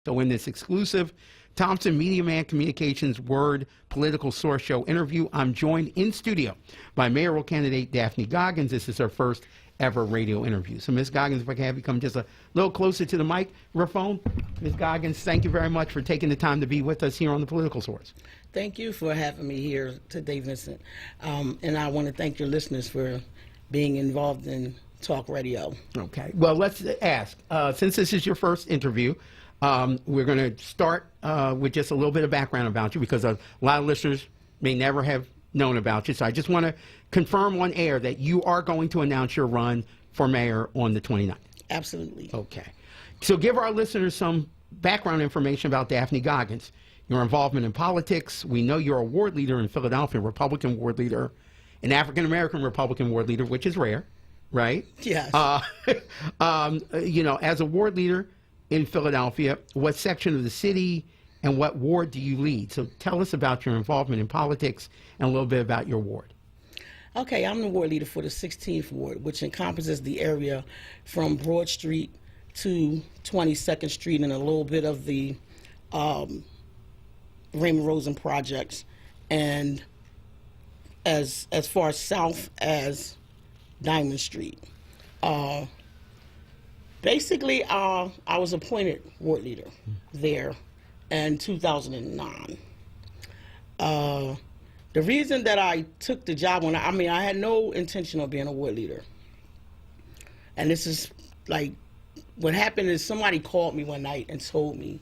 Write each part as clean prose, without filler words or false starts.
So in this exclusive Thompson Media Man Communications Word Political Source Show interview, I'm joined in studio by mayoral candidate Daphne Goggins. This is her first ever radio interview. So Ms. Goggins, if I can have you come just a little closer to the microphone. Ms. Goggins, thank you very much for taking the time to be with us here on the Political Source. Thank you for having me here today, Vincent. And I want to thank your listeners for being involved in talk radio. Okay. Well, let's ask, since this is your first interview, we're going to start with just a little bit of background about you because a lot of listeners may never have known about you. So I just want to confirm on air that you are going to announce your run for mayor on the 29th. Absolutely. Okay. So give our listeners some background information about Daphne Goggins, your involvement in politics. We know you're a ward leader in Philadelphia, Republican ward leader, an African-American Republican ward leader, which is rare, right? Yes. You know, as a ward leader in Philadelphia, what section of the city and what ward do you lead? So tell us about your involvement in politics and a little bit about your ward. Okay, I'm the ward leader for the 16th ward, which encompasses the area from Broad Street to 22nd Street and a little bit of the Raymond Rosen projects, and as far south as Diamond Street. Basically, I was appointed ward leader there in 2009. The reason that I took the job when I had no intention of being a ward leader. And this is like, what happened is somebody called me one night and told me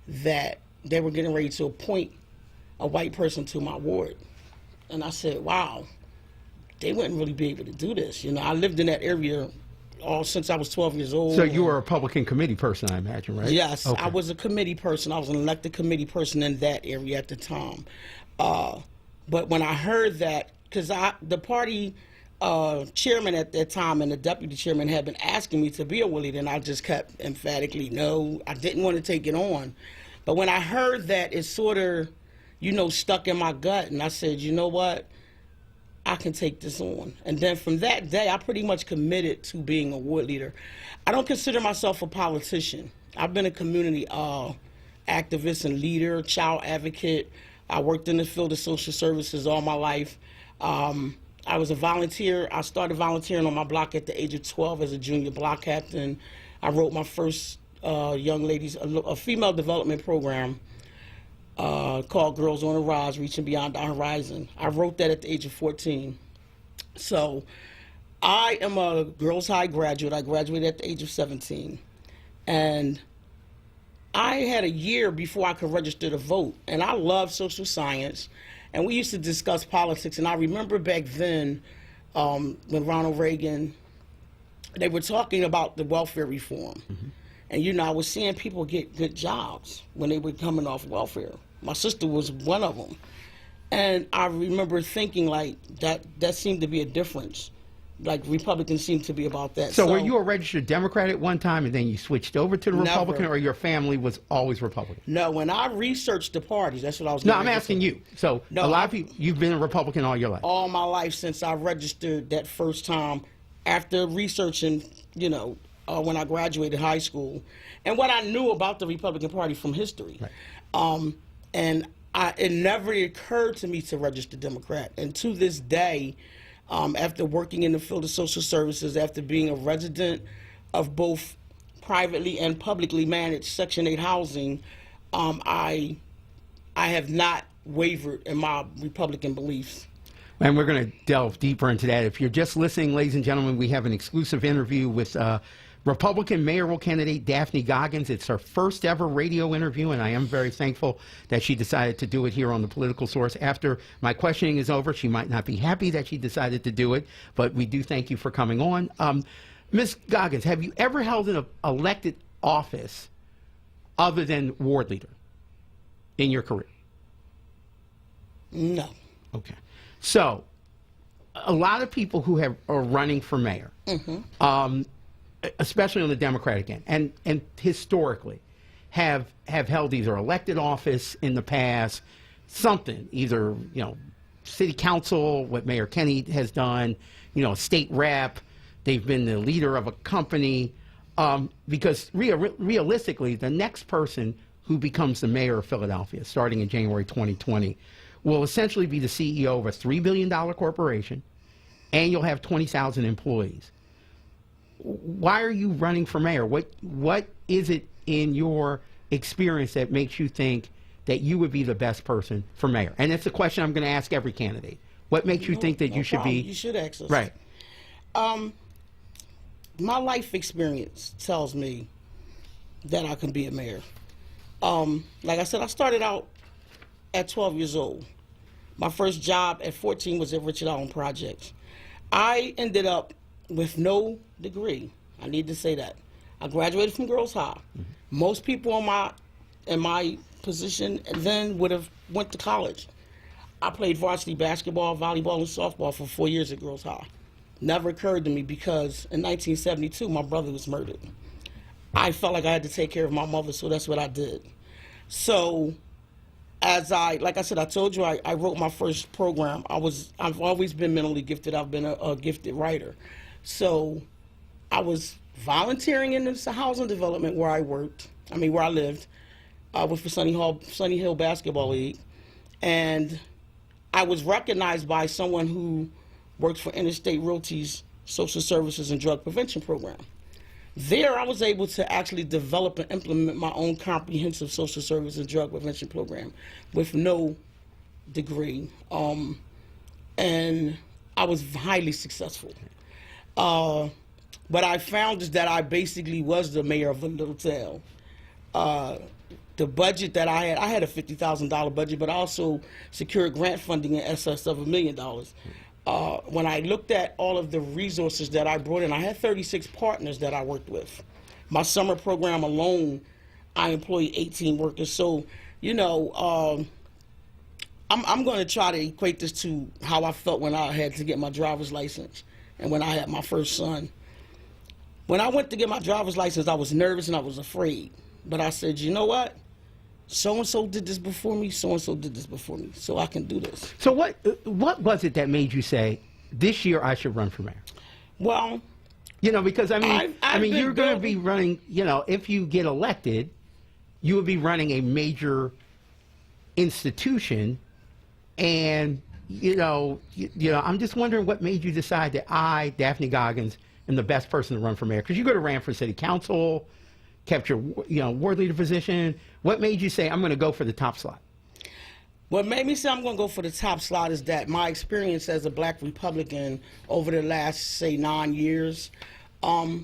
that they were getting ready to appoint a white person to my ward. And I said, wow, they wouldn't really be able to do this. You know, I lived in that area all since I was 12 years old. So you were a Republican committee person, I imagine, right? Yes, okay. I was a committee person. I was an elected committee person in that area at the time. But when I heard that, because the party chairman at that time and the deputy chairman had been asking me to be a ward leader, and I just kept emphatically, no, I didn't want to take it on. But when I heard that, it sort of, you know, stuck in my gut, and I said, you know what? I can take this on. And then from that day, I pretty much committed to being a ward leader. I don't consider myself a politician. I've been a community activist and leader, child advocate. I worked in the field of social services all my life. I was a volunteer. I started volunteering on my block at the age of 12 as a junior block captain. I wrote my first young ladies, a female development program called Girls on the Rise, Reaching Beyond Our Horizon. I wrote that at the age of 14. So I am a Girls High graduate. I graduated at the age of 17. And I had a year before I could register to vote. And I love social science. And we used to discuss politics. And I remember back then when Ronald Reagan, they were talking about the welfare reform. Mm-hmm. And, you know, I was seeing people get good jobs when they were coming off welfare. My sister was one of them. And I remember thinking, like, that seemed to be a difference. Like, Republicans seem to be about that. So were you a registered Democrat at one time and then you switched over to the Republican, or your family was always Republican? No, when I researched the parties, that's what I was No, I'm asking you. So no, a lot of people, you've been a Republican all your life? All my life since I registered that first time after researching, you know, when I graduated high school, and what I knew about the Republican Party from history. Right. And it never occurred to me to register Democrat. And to this day, after working in the field of social services, after being a resident of both privately and publicly managed Section 8 housing, I have not wavered in my Republican beliefs. And we're going to delve deeper into that. If you're just listening, ladies and gentlemen, we have an exclusive interview with Republican mayoral candidate Daphne Goggins. It's her first ever radio interview, and I am very thankful that she decided to do it here on the Political Source. After my questioning is over, she might not be happy that she decided to do it, but we do thank you for coming on. Ms. Goggins, have you ever held an elected office other than ward leader in your career? No. Okay. So, a lot of people who are running for mayor, mm-hmm. Especially on the Democratic end, and historically, have held either elected office in the past, something, either, you know, city council, what Mayor Kenny has done, you know, a state rep, they've been the leader of a company. Because realistically, the next person who becomes the mayor of Philadelphia, starting in January 2020, will essentially be the CEO of a $3 billion corporation, and you'll have 20,000 employees. Why are you running for mayor? What is it in your experience that makes you think that you would be the best person for mayor? And it's a question I'm going to ask every candidate. What makes you think that you should be? You should ask us. Right. My life experience tells me that I can be a mayor. Like I said, I started out at 12 years old. My first job at 14 was at Richard Allen Projects. I ended up with no degree. I need to say that. I graduated from Girls High. Most people in my position then would have went to college. I played varsity basketball, volleyball, and softball for 4 years at Girls High. Never occurred to me because in 1972, my brother was murdered. I felt like I had to take care of my mother, so that's what I did. So, like I said, I told you I wrote my first program. I've always been mentally gifted. I've been a gifted writer. So, I was volunteering in this housing development where I lived, with the Sunny Hill Basketball League, and I was recognized by someone who worked for Interstate Realty's Social Services and Drug Prevention Program. There, I was able to actually develop and implement my own comprehensive social service and drug prevention program with no degree, and I was highly successful. What I found is that I basically was the mayor of a little town. The budget that I had a $50,000 budget, but I also secured grant funding in excess of $1 million. When I looked at all of the resources that I brought in, I had 36 partners that I worked with. My summer program alone, I employed 18 workers. So, I'm going to try to equate this to how I felt when I had to get my driver's license and when I had my first son. When I went to get my driver's license, I was nervous and I was afraid. But I said, you know what? So-and-so did this before me, so-and-so did this before me, so I can do this. So what was it that made you say, this year I should run for mayor? Well, because you're going to be running, if you get elected, you would be running a major institution, and, I'm just wondering what made you decide that I, Daphne Goggins, am the best person to run for mayor? Because you could have ran for city council, kept your ward leader position. What made you say, I'm going to go for the top slot? What made me say I'm going to go for the top slot is that my experience as a black Republican over the last, say, 9 years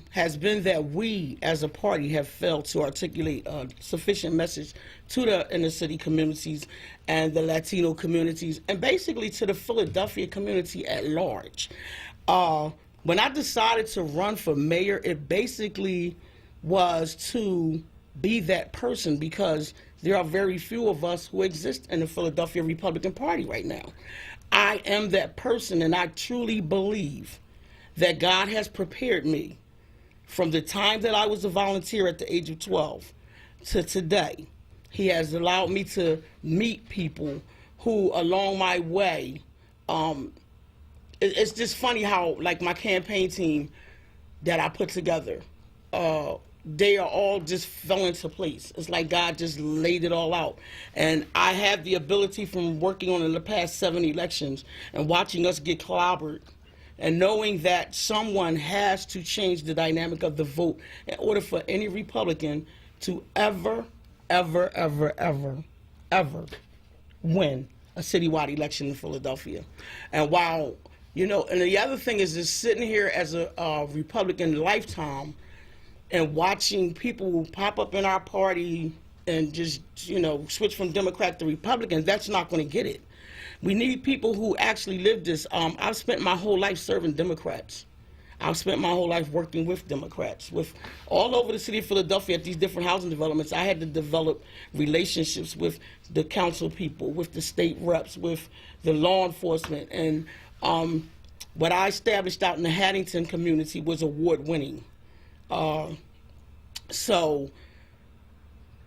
has been that we as a party have failed to articulate a sufficient message to the inner city communities and the Latino communities and basically to the Philadelphia community at large. When I decided to run for mayor, it basically was to be that person because there are very few of us who exist in the Philadelphia Republican Party right now. I am that person, and I truly believe that God has prepared me from the time that I was a volunteer at the age of 12 to today. He has allowed me to meet people who, along my way, it's just funny how, like, my campaign team that I put together, they are all just fell into place. It's like God just laid it all out. And I have the ability from working on the past 7 elections and watching us get clobbered and knowing that someone has to change the dynamic of the vote in order for any Republican to ever win a citywide election in Philadelphia. And while, and the other thing is just sitting here as a Republican lifetime and watching people pop up in our party and just, switch from Democrat to Republican, that's not going to get it. We need people who actually live this. I've spent my whole life serving Democrats. I've spent my whole life working with Democrats, with all over the city of Philadelphia at these different housing developments. I had to develop relationships with the council people, with the state reps, with the law enforcement. And what I established out in the Haddington community was award-winning. So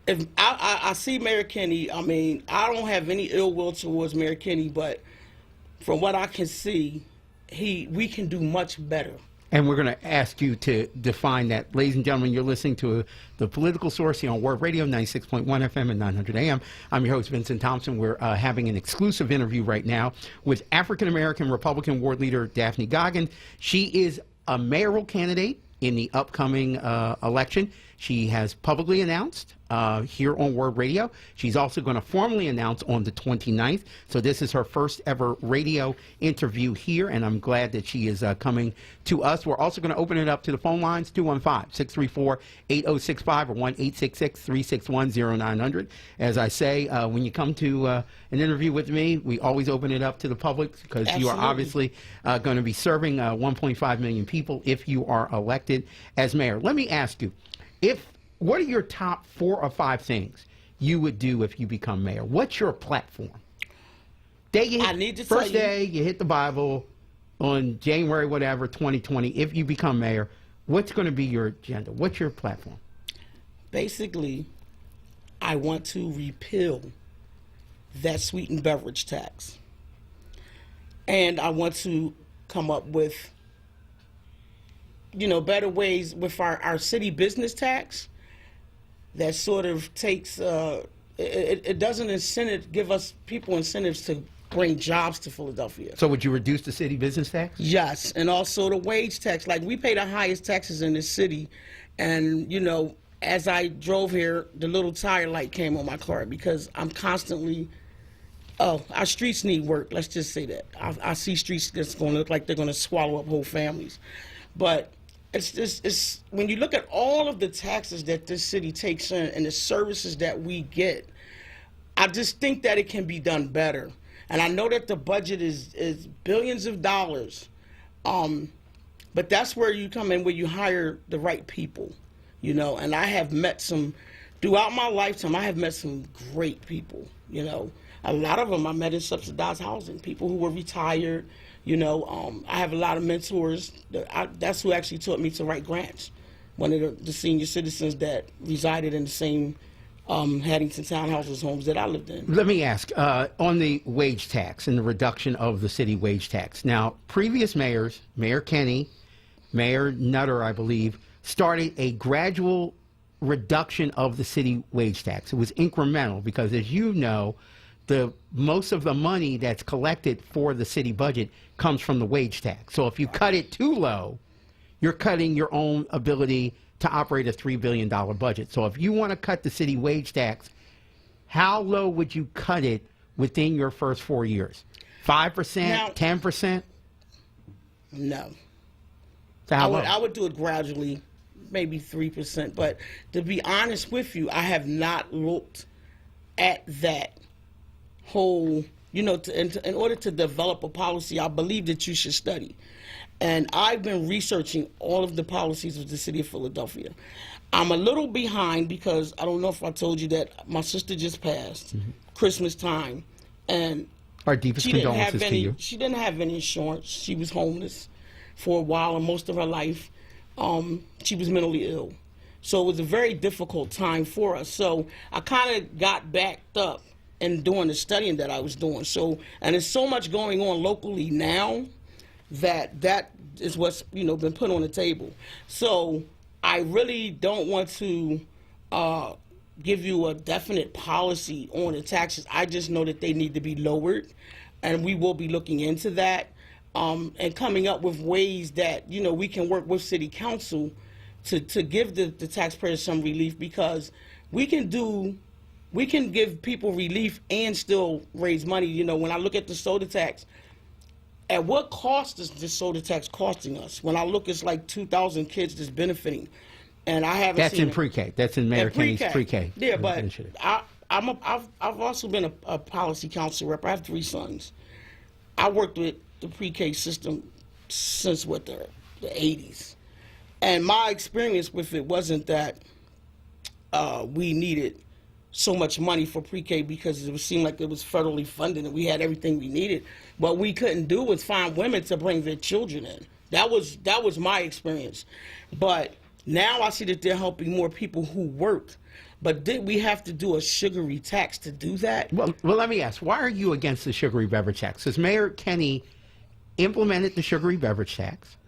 if I see Mayor Kenney, I don't have any ill will towards Mayor Kenney, but from what I can see, we can do much better. And we're going to ask you to define that. Ladies and gentlemen, you're listening to the Political Source here on Word Radio, 96.1 FM and 900 AM. I'm your host, Vincent Thompson. We're having an exclusive interview right now with African-American Republican Ward Leader Daphne Goggins. She is a mayoral candidate in the upcoming election. She has publicly announced here on Word Radio. She's also going to formally announce on the 29th. So this is her first ever radio interview here, and I'm glad that she is coming to us. We're also going to open it up to the phone lines, 215-634-8065 or 1-866-361-0900. As I say, when you come to an interview with me, we always open it up to the public because you are obviously going to be serving 1.5 million people if you are elected as mayor. Let me ask you, what are your top 4 or 5 things you would do if you become mayor? What's your platform? First day you hit the Bible on January whatever 2020. If you become mayor, what's going to be your agenda? What's your platform? Basically, I want to repeal that sweetened beverage tax, and I want to come up with better ways with our city business tax that sort of takes, it doesn't give us people incentives to bring jobs to Philadelphia. So would you reduce the city business tax? Yes, and also the wage tax. Like, we pay the highest taxes in the city, and, as I drove here, the little tire light came on my car because I'm constantly, our streets need work, let's just say that. I see streets that's going to look like they're going to swallow up whole families. But it's when you look at all of the taxes that this city takes in and the services that we get, I just think that it can be done better. And I know that the budget is billions of dollars, but that's where you come in, where you hire the right people, and I have met throughout my lifetime, I have met some great people, A lot of them I met in subsidized housing, people who were retired. I have a lot of mentors. That's who actually taught me to write grants. One of the senior citizens that resided in the same Haddington townhouses homes that I lived in. Let me ask, on the wage tax and the reduction of the city wage tax. Now, previous mayors, Mayor Kenny, Mayor Nutter, I believe, started a gradual reduction of the city wage tax. It was incremental because, as you know, most of the money that's collected for the city budget comes from the wage tax. So if you cut it too low, you're cutting your own ability to operate a $3 billion budget. So if you want to cut the city wage tax, how low would you cut it within your first 4 years? 5%, 10%? No. So how low? I would do it gradually, maybe 3%. But to be honest with you, I have not looked at that whole, in order to develop a policy, I believe that you should study. And I've been researching all of the policies of the city of Philadelphia. I'm a little behind because I don't know if I told you that my sister just passed Christmas time. And our deepest condolences to you. She didn't have any insurance. She was homeless for a while, and most of her life she was mentally ill. So it was a very difficult time for us. So I kind of got backed up in doing the studying that I was doing. So, and there's so much going on locally now that is what's been put on the table. So I really don't want to give you a definite policy on the taxes. I just know that they need to be lowered, and we will be looking into that and coming up with ways that we can work with City Council to give the taxpayers some relief, because we can give people relief and still raise money. When I look at the soda tax, at what cost is the soda tax costing us? When I look, it's like 2,000 kids that's benefiting, and I haven't. That's in pre-K. That's in Mayor Kenny's pre-K. Yeah, but I've also been a policy council rep. I have 3 sons. I worked with the pre-K system since the 80s, and my experience with it wasn't that we needed so much money for pre-K because it seemed like it was federally funded and we had everything we needed. What we couldn't do was find women to bring their children in. That was my experience. But now I see that they're helping more people who work. But did we have to do a sugary tax to do that? Well, let me ask, why are you against the sugary beverage tax? Because Mayor Kenny implemented the sugary beverage tax.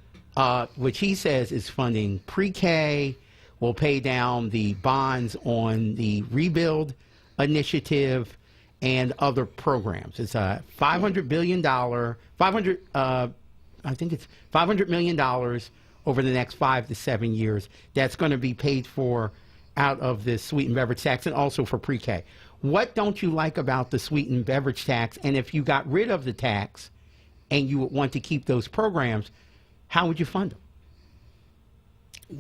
which he says is funding pre-K, will pay down the bonds on the Rebuild Initiative and other programs. It's a $500 billion, I think it's $500 million over the next 5 to 7 years. That's going to be paid for out of this sweetened beverage tax and also for pre-K. What don't you like about the sweetened beverage tax? And if you got rid of the tax and you would want to keep those programs, how would you fund them?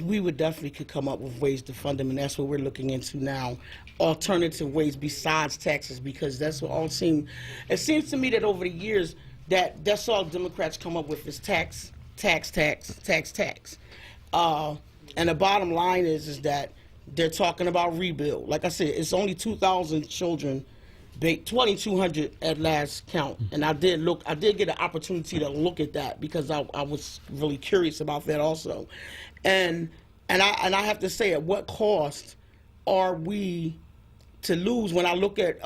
We would definitely could come up with ways to fund them, and that's what we're looking into now. Alternative ways besides taxes, because that's what all seem. It seems to me that over the years that's all Democrats come up with is tax. And the bottom line is that they're talking about rebuild. Like I said, it's only 2,000 children, 2,200 at last count. And I did get an opportunity to look at that because I was really curious about that also. And I have to say, at what cost are we to lose? When I look at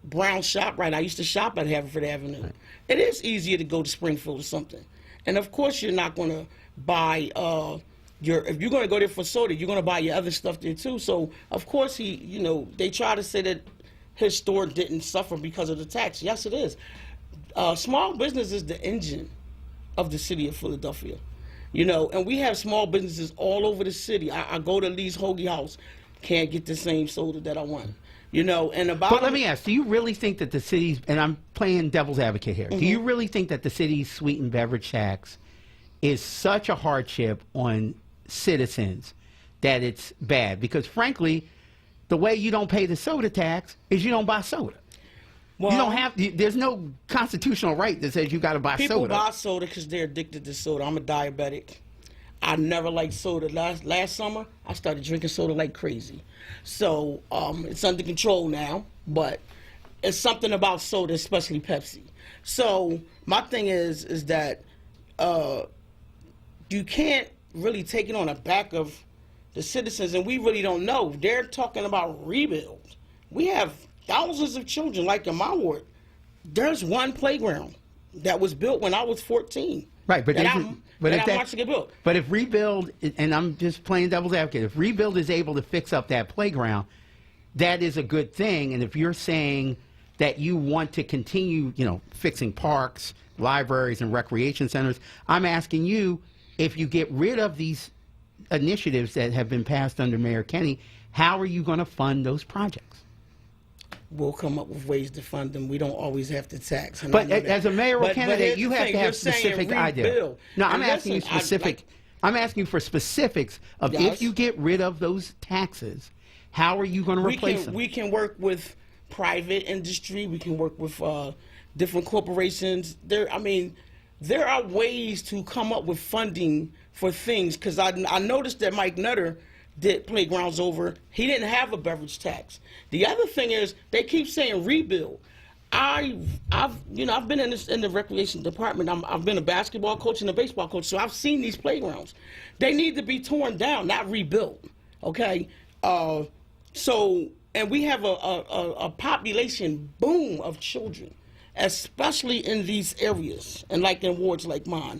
Brown ShopRite, I used to shop at Haverford Avenue. Right. It is easier to go to Springfield or something. And of course, you're not going to buy if you're going to go there for soda, you're going to buy your other stuff there too. So of course they try to say that his store didn't suffer because of the tax. Yes, it is. Small business is the engine of the city of Philadelphia. And we have small businesses all over the city. I go to Lee's Hoagie House, can't get the same soda that I want. But let me ask, do you really think that the city's, and I'm playing devil's advocate here, do you really think that the city's sweetened beverage tax is such a hardship on citizens that it's bad? Because frankly, the way you don't pay the soda tax is you don't buy soda. Well, you don't have. There's no constitutional right that says you got to buy soda. People buy soda because they're addicted to soda. I'm a diabetic. I never liked soda. Last summer, I started drinking soda like crazy. So it's under control now, but it's something about soda, especially Pepsi. So my thing is that you can't really take it on the back of the citizens, and we really don't know. They're talking about rebuild. We have thousands of children, like in my ward. There's one playground that was built when I was 14. Right, but I'm watching it built. But if Rebuild, and I'm just playing devil's advocate, if Rebuild is able to fix up that playground, that is a good thing. And if you're saying that you want to continue, fixing parks, libraries, and recreation centers, I'm asking you, if you get rid of these initiatives that have been passed under Mayor Kenney, how are you going to fund those projects? We'll come up with ways to fund them. We don't always have to tax. But as a mayoral candidate, you have to have specific ideas. No, I'm asking you specific. I'm asking you for specifics of if you get rid of those taxes, how are you going to replace them? We can work with private industry. We can work with different corporations. There are ways to come up with funding for things, because I noticed that Mike Nutter did playgrounds over. He didn't have a beverage tax. The other thing is they keep saying rebuild. I've been in the recreation department. I've been a basketball coach and a baseball coach, so I've seen these playgrounds. They need to be torn down, not rebuilt. Okay, and we have a population boom of children, especially in these areas and like in wards like mine.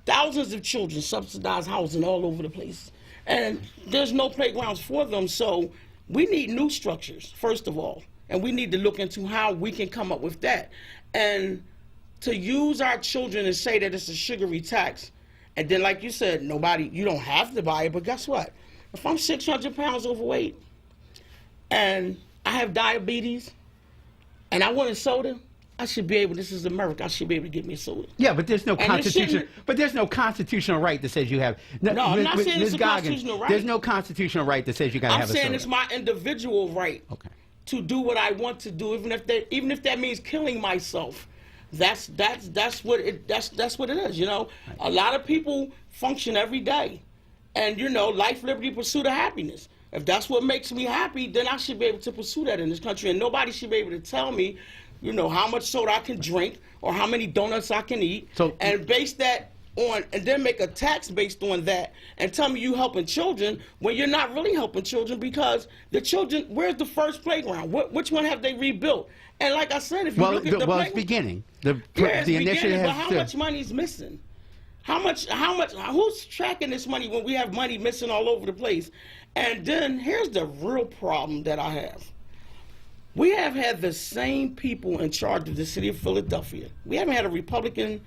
Thousands of children, subsidized housing all over the place. And there's no playgrounds for them, so we need new structures, first of all. And we need to look into how we can come up with that. And to use our children and say that it's a sugary tax, and then like you said, you don't have to buy it, but guess what? If I'm 600 pounds overweight and I have diabetes and I want a soda, I should be able. This is America. I should be able to get me a soda. Yeah, but there's no constitution. But there's no constitutional right that says you have. No, I'm not saying it's a constitutional right. There's no constitutional right that says you got to have a soda. I'm saying it's my individual right to do what I want to do, even if that means killing myself. That's what it is. Right. A lot of people function every day, and life, liberty, pursuit of happiness. If that's what makes me happy, then I should be able to pursue that in this country, and nobody should be able to tell me, how much soda I can drink or how many donuts I can eat, and base that on, and then make a tax based on that, and tell me you helping children when you're not really helping children, because the children, where's the first playground? Which one have they rebuilt? And like I said, if you look at the it's beginning. The initiative beginning, but how much money is missing? Who's tracking this money when we have money missing all over the place? And then here's the real problem that I have. We have had the same people in charge of the city of Philadelphia. We haven't had a Republican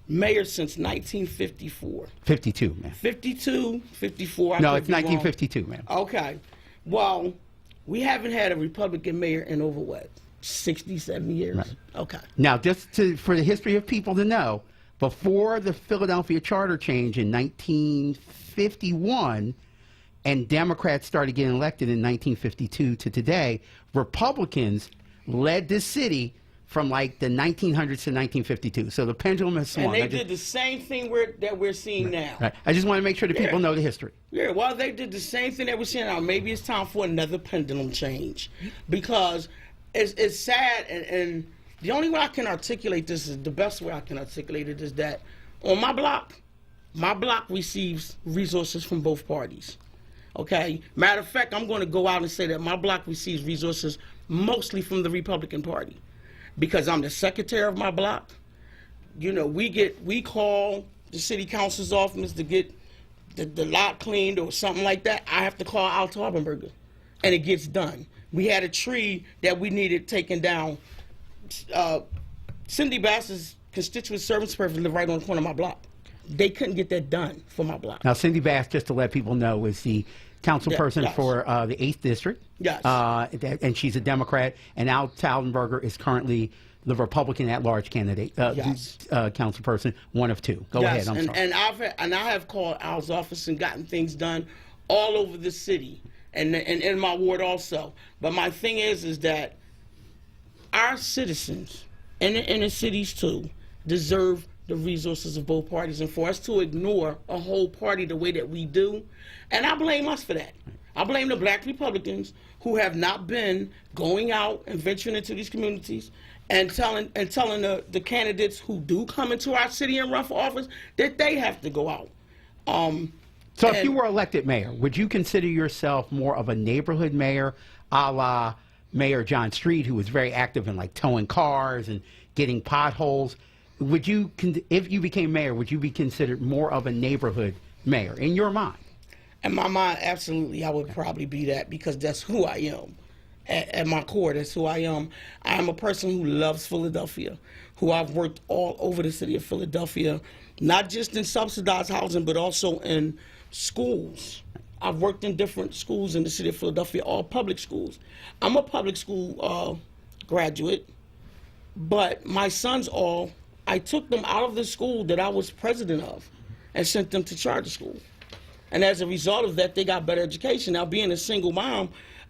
mayor since 1954. 52, man. 52, 54. No, it's 1952, man. Okay. Well, we haven't had a Republican mayor in over, what, 60, 70 years? Right. Okay. Now, for the history of people to know, before the Philadelphia charter change in 1951, and Democrats started getting elected in 1952 to today, Republicans led this city from like the 1900s to 1952. So the pendulum has swung. And they did the same thing that we're seeing now. Right. I just want to make sure that people know the history. Yeah, well, they did the same thing that we're seeing now. Maybe it's time for another pendulum change, because it's sad, and the only way I can articulate this is the best way I can articulate it is that on my block receives resources from both parties. Okay? Matter of fact, I'm going to go out and say that my block receives resources mostly from the Republican Party, because I'm the secretary of my block. You know, we call the city council's office to get the lot cleaned or something like that. I have to call Al Tarbenberger, and it gets done. We had a tree that we needed taken down. Cindy Bass's constituent service person lived right on the corner of my block. They couldn't get that done for my block. Now, Cindy Bass, just to let people know, is the council person for the 8th District. Yes. And she's a Democrat. And Al Taldenberger is currently the Republican at-large candidate, council person, one of two. Go ahead, I'm sorry. And I have called Al's office and gotten things done all over the city and in my ward also. But my thing is that our citizens, and in the cities too, deserve the resources of both parties. And for us to ignore a whole party the way that we do, and I blame us for that. I blame the black Republicans who have not been going out and venturing into these communities and telling the candidates who do come into our city and run for office that they have to go out. So if you were elected mayor, would you consider yourself more of a neighborhood mayor, a la Mayor John Street, who was very active in like towing cars and getting potholes? Would you, if you became mayor, would you be considered more of a neighborhood mayor in your mind? In my mind, absolutely, I would probably be that, because that's who I am. At my core, that's who I am. I am a person who loves Philadelphia, who I've worked all over the city of Philadelphia, not just in subsidized housing, but also in schools. I've worked in different schools in the city of Philadelphia, all public schools. I'm a public school graduate, but my sons I took them out of the school that I was president of and sent them to charter school. And as a result of that, they got better education. Now, being a single mom,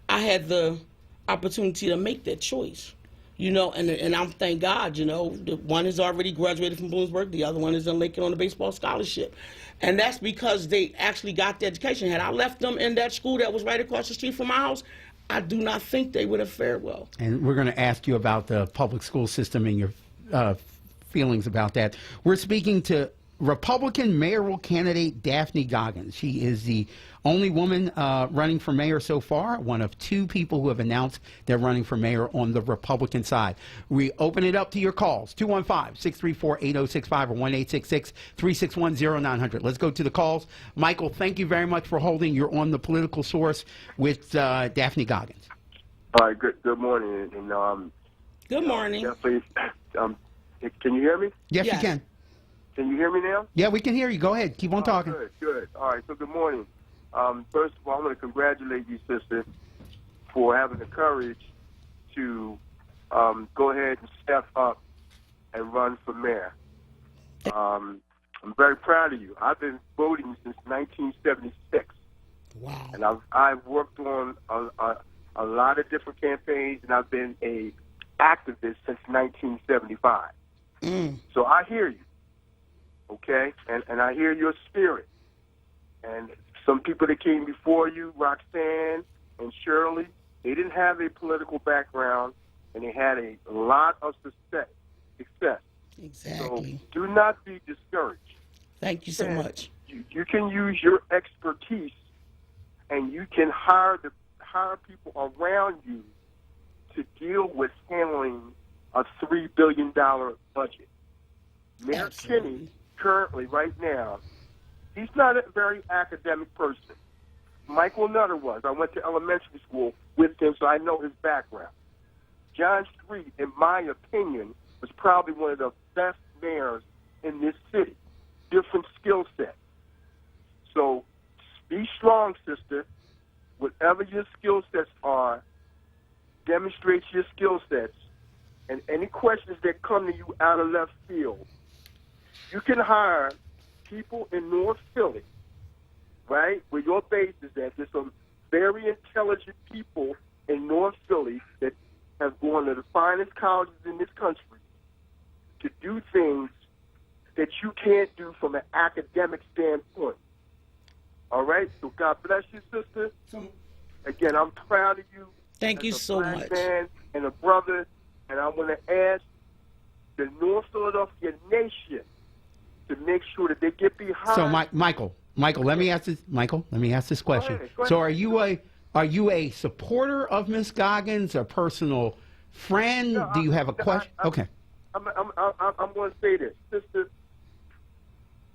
I had the opportunity to make that choice, you know, and I'm, thank God, you know, the one has already graduated from Bloomsburg, the other one is in Lincoln on a baseball scholarship. And that's because they actually got the education. Had I left them in that school that was right across the street from my house, I do not think they would have fared well. And we're going to ask you about the public school system and your feelings about that. We're speaking to Republican mayoral candidate Daphne Goggins. She is the only woman running for mayor so far, one of two people who have announced they're running for mayor on the Republican side. We open it up to your calls, 215-634-8065 or 1-866-361-0900. Let's go to the calls. Michael, thank you very much for holding. You're on the Political Source with Daphne Goggins. All right, good morning. And, good morning. Definitely, can you hear me? Yes, you can. Can you hear me now? Yeah, we can hear you. Go ahead. Keep on talking. Good. All right, so good morning. First of all, I want to congratulate you, sister, for having the courage to go ahead and step up and run for mayor. I'm very proud of you. I've been voting since 1976. Wow. And I've worked on a lot of different campaigns, and I've been a activist since 1975. So I hear you. Okay, and I hear your spirit. And some people that came before you, Roxanne and Shirley, they didn't have a political background, and they had a lot of success. Exactly. So do not be discouraged. Thank you so much. You can use your expertise, and you can hire people around you to deal with handling a $3 billion budget. Mayor Kinney currently, right now, he's not a very academic person. Michael Nutter was. I went to elementary school with him, so I know his background. John Street, in my opinion, was probably one of the best mayors in this city. Different skill set. So be strong, sister. Whatever your skill sets are, demonstrate your skill sets. And any questions that come to you out of left field, you can hire people in North Philly, right, where your base is at. There's some very intelligent people in North Philly that have gone to the finest colleges in this country to do things that you can't do from an academic standpoint. All right? So God bless you, sister. Again, I'm proud of you. Thank you so much. As a black man and a brother, and I want to ask the North Philadelphia nation to make sure that they get behind. So, Michael, let me ask this question. Go ahead. So, are you a supporter of Miss Goggins, a personal friend? No, Do you have a question? Okay. I'm going to say this, sister.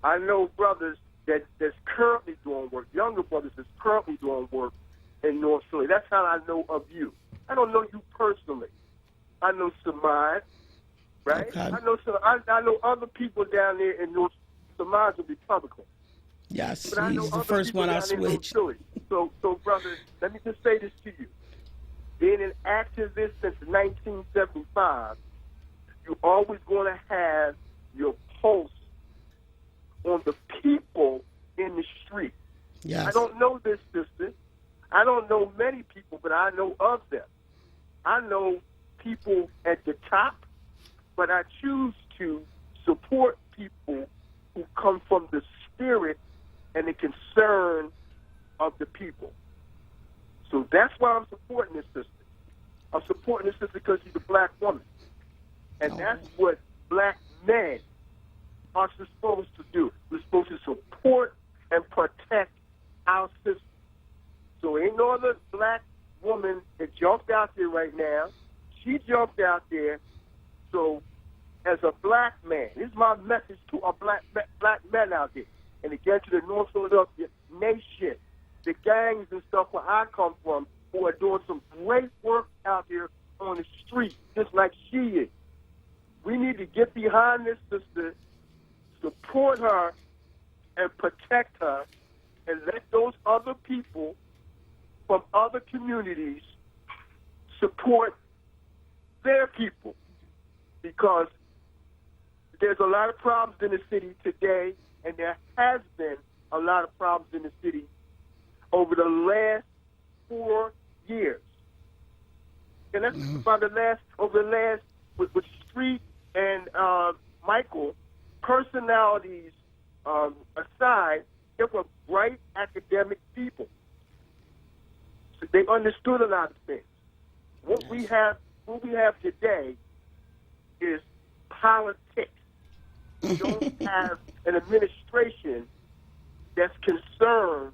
I know brothers that's currently doing work, younger brothers that's currently doing work in North Philly. That's how I know of you. I don't know you personally. I know Samad, right? Okay. I know other people down there in North. Samad's a Republican. Yes, But I know he's the other first people one I down in North switched. Philly. So, brother, let me just say this to you. Being an activist since 1975, you're always going to have your pulse on the people in the street. Yes. I don't know this, sister. I don't know many people, but I know of them. I know people at the top, but I choose to support people who come from the spirit and the concern of the people. So that's why I'm supporting this sister. I'm supporting this sister because she's a black woman. And that's what black men are supposed to do. We're supposed to support and protect our sister. So ain't no other black woman that jumped out there right now. She jumped out there. So as a black man, this is my message to our black men out there. And again to the North Philadelphia nation, the gangs and stuff where I come from, who are doing some great work out there on the street, just like she is. We need to get behind this sister, support her, and protect her, and let those other people from other communities support their people. Because there's a lot of problems in the city today, and there has been a lot of problems in the city over the last 4 years. And that's over the last, with Street and Michael, personalities aside, they were bright academic people. So they understood a lot of things. What we have today is politics. We don't have an administration that's concerned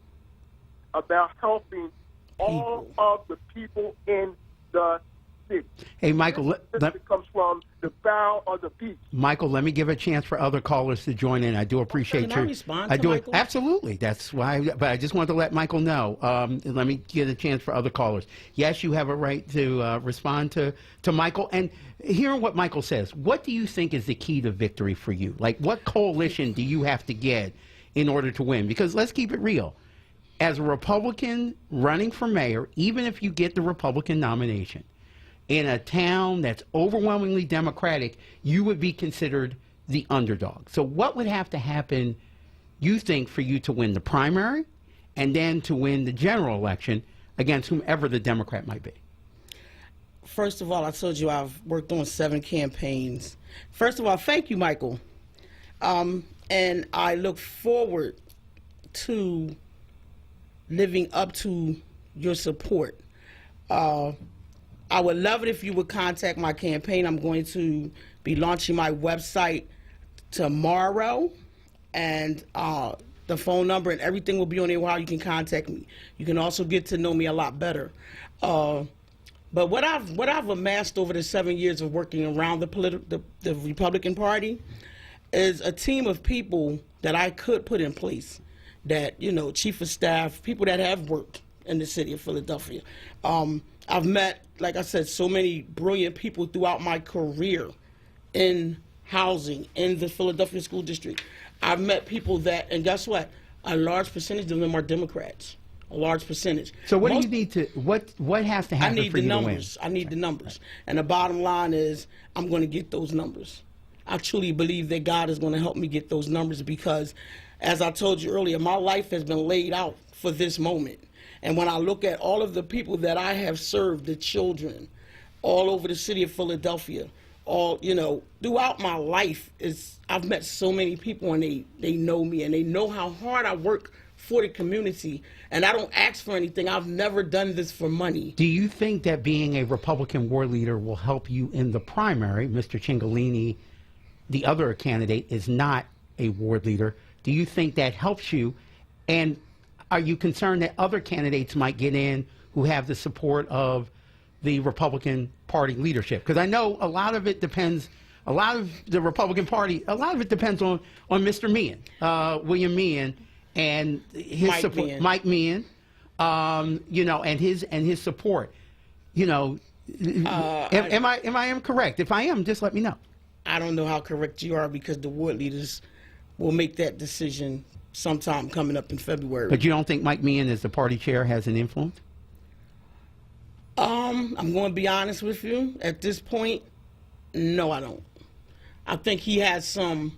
about helping all of the people in the city. Hey, Michael, It comes from the bow of the beast. Michael, let me give a chance for other callers to join in. I do appreciate Can I respond to do Michael? Absolutely. That's why. But I just wanted to let Michael know. Let me get a chance for other callers. Yes, you have a right to respond to Michael. And hearing what Michael says, what do you think is the key to victory for you? Like, what coalition do you have to get in order to win? Because let's keep it real. As a Republican running for mayor, even if you get the Republican nomination, in a town that's overwhelmingly Democratic, you would be considered the underdog. So what would have to happen, you think, for you to win the primary and then to win the general election against whomever the Democrat might be? First of all, I told you I've worked on 7 campaigns. First of all, thank you, Michael. And I look forward to living up to your support. I would love it if you would contact my campaign. I'm going to be launching my website tomorrow, and the phone number and everything will be on there while you can contact me. You can also get to know me a lot better. But what I've amassed over the 7 years of working around the Republican Party, is a team of people that I could put in place that, chief of staff, people that have worked in the city of Philadelphia. I've met, like I said, so many brilliant people throughout my career in housing, in the Philadelphia school district. I've met people that, and guess what? A large percentage of them are Democrats. A large percentage. So what do you need to, what has to happen for you to win? I need the numbers. And the bottom line is, I'm going to get those numbers. I truly believe that God is going to help me get those numbers because, as I told you earlier, my life has been laid out for this moment. And when I look at all of the people that I have served, the children, all over the city of Philadelphia, throughout my life, I've met so many people and they know me and they know how hard I work for the community. And I don't ask for anything. I've never done this for money. Do you think that being a Republican ward leader will help you in the primary? Mr. Cingolini, the other candidate, is not a ward leader. Do you think that helps you? And are you concerned that other candidates might get in who have the support of the Republican Party leadership? Because I know a lot of it depends, a lot of the Republican Party, a lot of it depends on Mr. Meehan, William Meehan, and his support, Mike Meehan, and his support. Am I incorrect? If I am, just let me know. I don't know how correct you are because the ward leaders will make that decision sometime coming up in February. But you don't think Mike Meehan, as the party chair, has an influence? I'm going to be honest with you. At this point, no, I don't. I think he has some.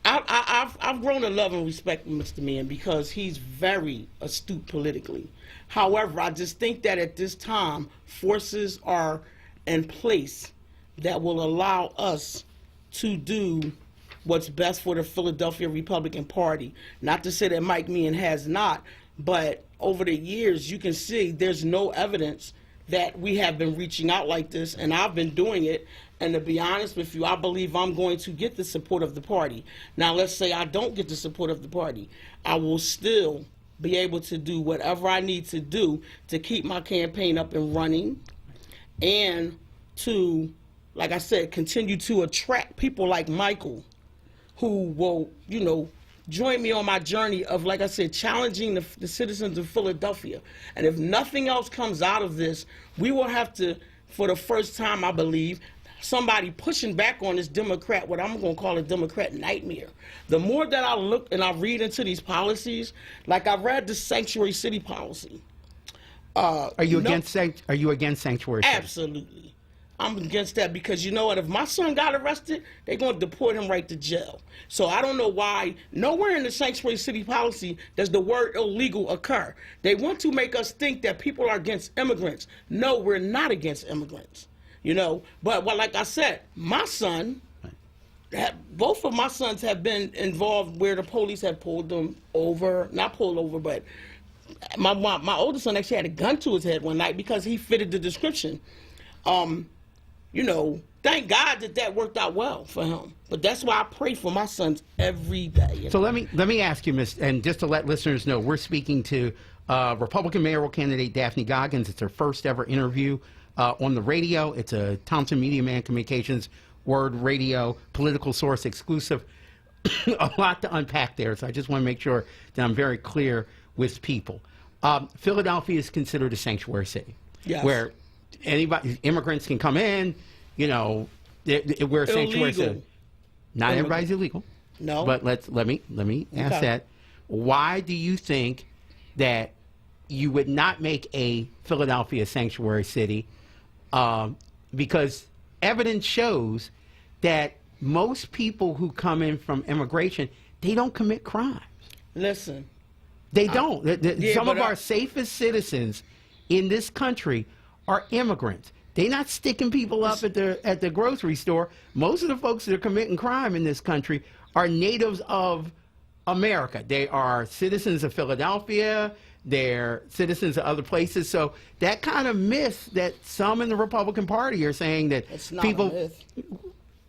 I've grown to love and respect Mr. Meehan because he's very astute politically. However, I just think that at this time, forces are in place that will allow us to do what's best for the Philadelphia Republican Party. Not to say that Mike Meehan has not, but over the years, you can see there's no evidence that we have been reaching out like this, and I've been doing it. And to be honest with you, I believe I'm going to get the support of the party. Now, let's say I don't get the support of the party. I will still be able to do whatever I need to do to keep my campaign up and running and to, like I said, continue to attract people like Michael who will, join me on my journey of, like I said, challenging the citizens of Philadelphia. And if nothing else comes out of this, we will have to, for the first time, I believe, somebody pushing back on this Democrat, what I'm going to call a Democrat nightmare. The more that I look and I read into these policies, like I read the sanctuary city policy. Are you against sanctuary city? Absolutely. I'm against that because you know what? If my son got arrested, they're going to deport him right to jail. So I don't know why nowhere in the sanctuary city policy does the word illegal occur. They want to make us think that people are against immigrants. No, we're not against immigrants. But like I said, my son, both of my sons have been involved where the police have pulled them over, not pulled over, but my oldest son actually had a gun to his head one night because he fitted the description. Thank God that worked out well for him. But that's why I pray for my sons every day. So let me ask you, Miss, and just to let listeners know, we're speaking to Republican mayoral candidate Daphne Goggins. It's her first ever interview on the radio. It's a Thompson Media Man Communications Word Radio Political Source exclusive. A lot to unpack there, so I just want to make sure that I'm very clear with people. Philadelphia is considered a sanctuary city, yes, where immigrants can come in. We're a sanctuary city. Not everybody's illegal. No, but let me ask that. Why do you think that you would not make a Philadelphia sanctuary city? Because evidence shows that most people who come in from immigration, they don't commit crimes. Listen. They don't. Some of our safest citizens in this country are immigrants. They're not sticking people up at the grocery store. Most of the folks that are committing crime in this country are natives of America. They are citizens of Philadelphia. They're citizens of other places. So that kind of myth that some in the Republican Party are saying that it's not people a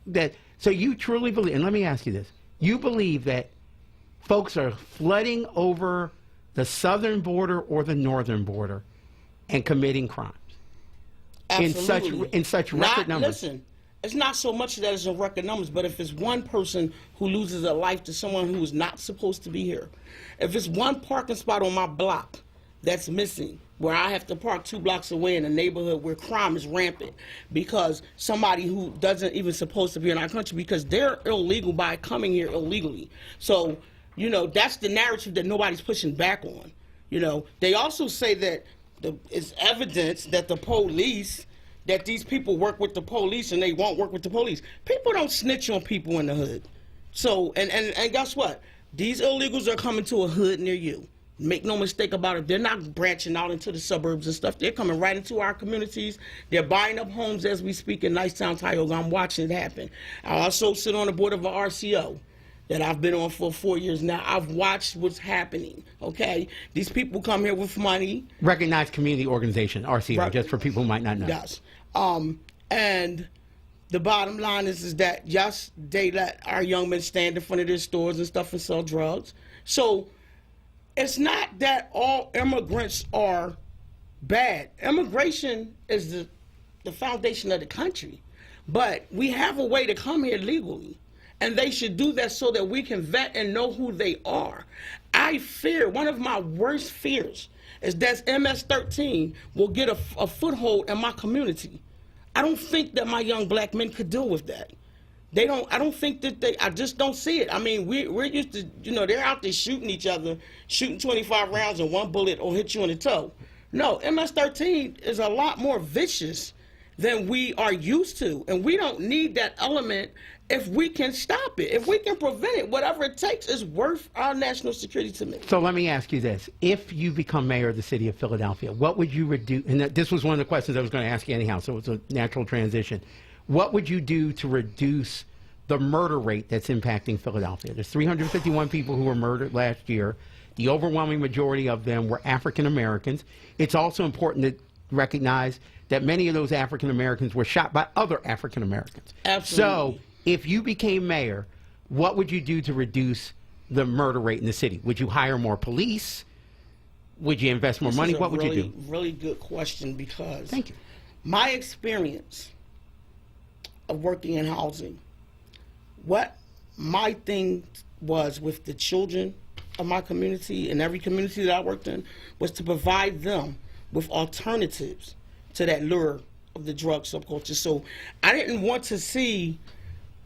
myth. So you truly believe, and let me ask you this, you believe that folks are flooding over the southern border or the northern border and committing crimes Absolutely. in such record numbers? Listen, it's not so much that it's in record numbers, but if it's one person who loses a life to someone who is not supposed to be here, if it's one parking spot on my block that's missing, where I have to park 2 blocks away in a neighborhood where crime is rampant because somebody who doesn't even supposed to be in our country because they're illegal by coming here illegally. So, you know, that's the narrative that nobody's pushing back on. You know, they also say that it's evidence that the police, that these people work with the police and they won't work with the police. People don't snitch on people in the hood. So, and guess what? These illegals are coming to a hood near you. Make no mistake about it. They're not branching out into the suburbs and stuff. They're coming right into our communities. They're buying up homes as we speak in Nicetown, Tioga. I'm watching it happen. I also sit on the board of a RCO that I've been on for 4 years now. I've watched what's happening, okay? These people come here with money. Recognized Community Organization, RCO, right. Just for people who might not know. Yes. And the bottom line is that, yes, they let our young men stand in front of their stores and stuff and sell drugs. So it's not that all immigrants are bad. Immigration is the foundation of the country. But we have a way to come here legally. And they should do that so that we can vet and know who they are. I fear, one of my worst fears, is that MS-13 will get a foothold in my community. I don't think that my young black men could deal with that. They don't. I don't think that I just don't see it. I mean, we're used to, you know, they're out there shooting each other, shooting 25 rounds and one bullet will hit you in the toe. No, MS-13 is a lot more vicious than we are used to, and we don't need that element if we can stop it. If we can prevent it, whatever it takes is worth our national security to me. So let me ask you this. If you become mayor of the city of Philadelphia, what would you reduce? And this was one of the questions I was going to ask you anyhow, so it's a natural transition. What would you do to reduce the murder rate that's impacting Philadelphia? There's 351 people who were murdered last year. The overwhelming majority of them were African Americans. It's also important to recognize that many of those African Americans were shot by other African Americans. Absolutely. So if you became mayor, what would you do to reduce the murder rate in the city? Would you hire more police? Would you invest more money? What would you do? Really good question, because thank you. My experience of working in housing, what my thing was with the children of my community and every community that I worked in was to provide them with alternatives to that lure of the drug subculture. So I didn't want to see